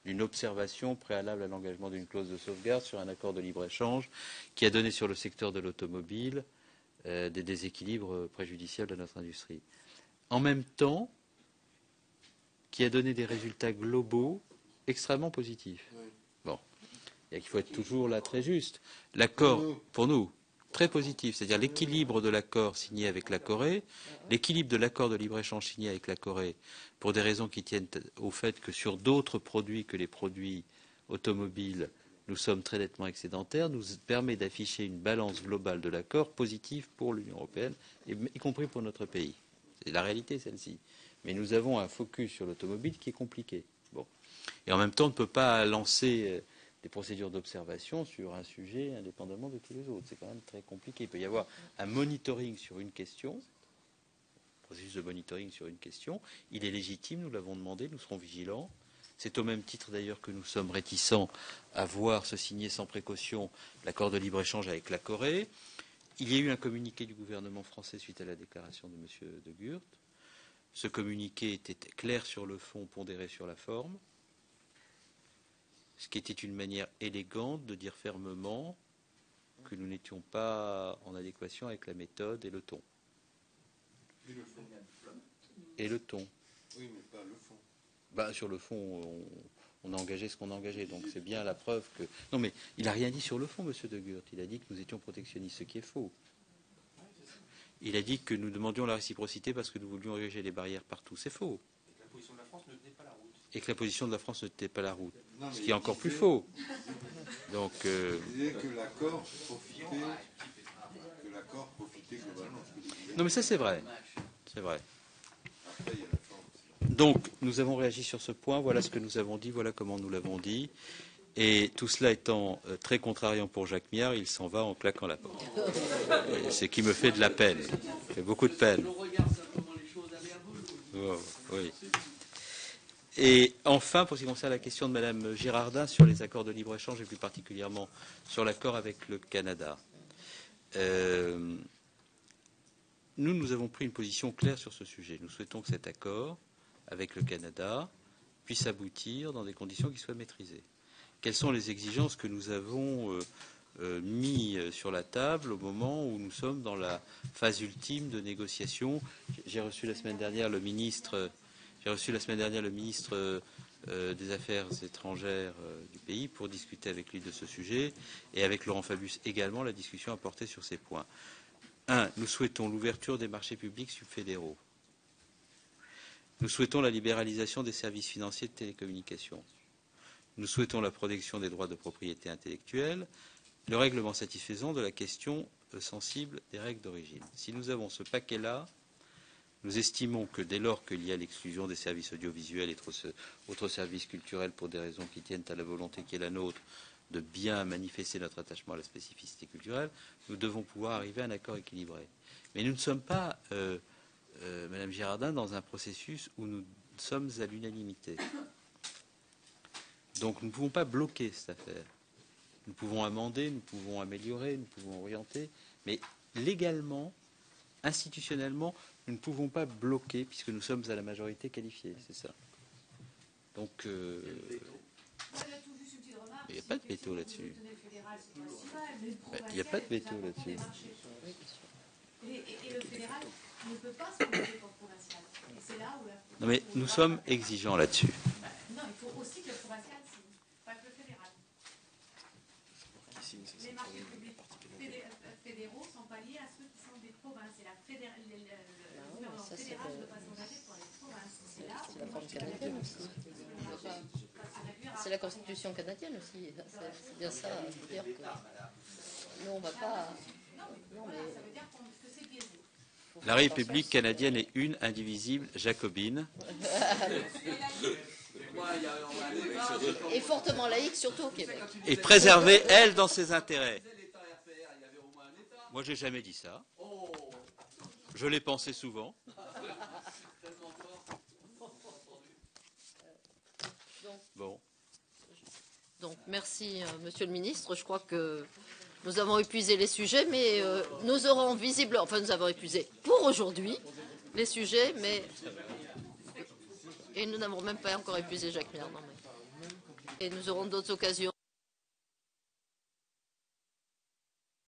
Speaker 2: d'une observation préalable à l'engagement d'une clause de sauvegarde sur un accord de libre-échange qui a donné sur le secteur de l'automobile des déséquilibres préjudiciables à notre industrie. En même temps, qui a donné des résultats globaux extrêmement positifs. Bon, il faut être toujours là très juste. L'accord, pour nous, très positif, c'est-à-dire l'équilibre de l'accord signé avec la Corée, l'équilibre de l'accord de libre-échange signé avec la Corée, pour des raisons qui tiennent au fait que sur d'autres produits que les produits automobiles, nous sommes très nettement excédentaires, nous permet d'afficher une balance globale de l'accord positive pour l'Union européenne, y compris pour notre pays. C'est la réalité, celle-ci. Mais nous avons un focus sur l'automobile qui est compliqué. Bon. Et en même temps, on ne peut pas lancer des procédures d'observation sur un sujet indépendamment de tous les autres. C'est quand même très compliqué. Il peut y avoir un monitoring sur une question, un processus de monitoring sur une question. Il est légitime, nous l'avons demandé, nous serons vigilants. C'est au même titre d'ailleurs que nous sommes réticents à voir se signer sans précaution l'accord de libre-échange avec la Corée. Il y a eu un communiqué du gouvernement français suite à la déclaration de M. de Guurt. Ce communiqué était clair sur le fond, pondéré sur la forme, ce qui était une manière élégante de dire fermement que nous n'étions pas en adéquation avec la méthode et le ton. Et le ton.
Speaker 10: Oui, mais pas le fond.
Speaker 2: Ben, sur le fond, on a engagé ce qu'on a engagé, donc c'est bien la preuve que... Non, mais il n'a rien dit sur le fond, M. de Guurt. Il a dit que nous étions protectionnistes, ce qui est faux. Il a dit que nous demandions la réciprocité parce que nous voulions ériger les barrières partout. C'est faux.
Speaker 13: Et que la position de la France ne tenait pas la route.
Speaker 2: Et que la position de la France ne tenait pas la route.
Speaker 10: Non,
Speaker 2: ce qui est encore plus faux. Donc,
Speaker 10: il disait que l'accord profitait globalement.
Speaker 2: Non, mais ça, c'est vrai. C'est vrai. Donc, nous avons réagi sur ce point. Voilà ce que nous avons dit. Voilà comment nous l'avons dit. Et tout cela étant très contrariant pour Jacques Miard, il s'en va en claquant la porte. Ce qui me fait de la peine. Ça fait beaucoup de peine. Oh, oui. Et enfin, pour ce qui concerne la question de Mme Girardin sur les accords de libre-échange et plus particulièrement sur l'accord avec le Canada, nous avons pris une position claire sur ce sujet. Nous souhaitons que cet accord avec le Canada puisse aboutir dans des conditions qui soient maîtrisées. Quelles sont les exigences que nous avons mis sur la table au moment où nous sommes dans la phase ultime de négociation? J'ai reçu la semaine dernière le ministre des Affaires étrangères du pays pour discuter avec lui de ce sujet, et avec Laurent Fabius également, la discussion a porté sur ces points. 1. Nous souhaitons l'ouverture des marchés publics subfédéraux. Nous souhaitons la libéralisation des services financiers de télécommunications. Nous souhaitons la protection des droits de propriété intellectuelle, le règlement satisfaisant de la question sensible des règles d'origine. Si nous avons ce paquet-là, nous estimons que dès lors qu'il y a l'exclusion des services audiovisuels et autres services culturels pour des raisons qui tiennent à la volonté qui est la nôtre de bien manifester notre attachement à la spécificité culturelle, nous devons pouvoir arriver à un accord équilibré. Mais nous ne sommes pas, Madame Girardin, dans un processus où nous sommes à l'unanimité. Donc nous ne pouvons pas bloquer cette affaire. Nous pouvons amender, nous pouvons améliorer, nous pouvons orienter, mais légalement, institutionnellement, nous ne pouvons pas bloquer puisque nous sommes à la majorité qualifiée, c'est ça. Donc, il n'y a pas de veto là-dessus. Il n'y a pas de veto là-dessus.
Speaker 14: Et le fédéral ne peut pas s'engager pour le provincial. Et c'est là où...
Speaker 2: Non mais nous sommes exigeants là-dessus.
Speaker 14: Non, il faut aussi que le provincial signe, pas que le fédéral. Les marchés publics fédéraux sont pas liés à ceux qui sont des provinces. Et le gouvernement fédéral ne peut pas s'engager pour les provinces. C'est là où moi je suis.
Speaker 1: C'est la Constitution canadienne aussi. C'est bien ça. Dire que nous, on ne va pas...
Speaker 14: Non, mais ça veut dire que c'est biaisé.
Speaker 2: La République canadienne est une, indivisible, jacobine.
Speaker 1: Et fortement laïque, surtout au Québec.
Speaker 2: Et préserver, elle, dans ses intérêts. Moi, j'ai jamais dit ça. Je l'ai pensé souvent. Bon.
Speaker 1: Donc, merci, Monsieur le Ministre. Je crois que nous avons épuisé les sujets, mais nous aurons nous avons épuisé pour aujourd'hui les sujets, mais et nous n'avons même pas encore épuisé Jacques Miard. Et nous aurons d'autres occasions.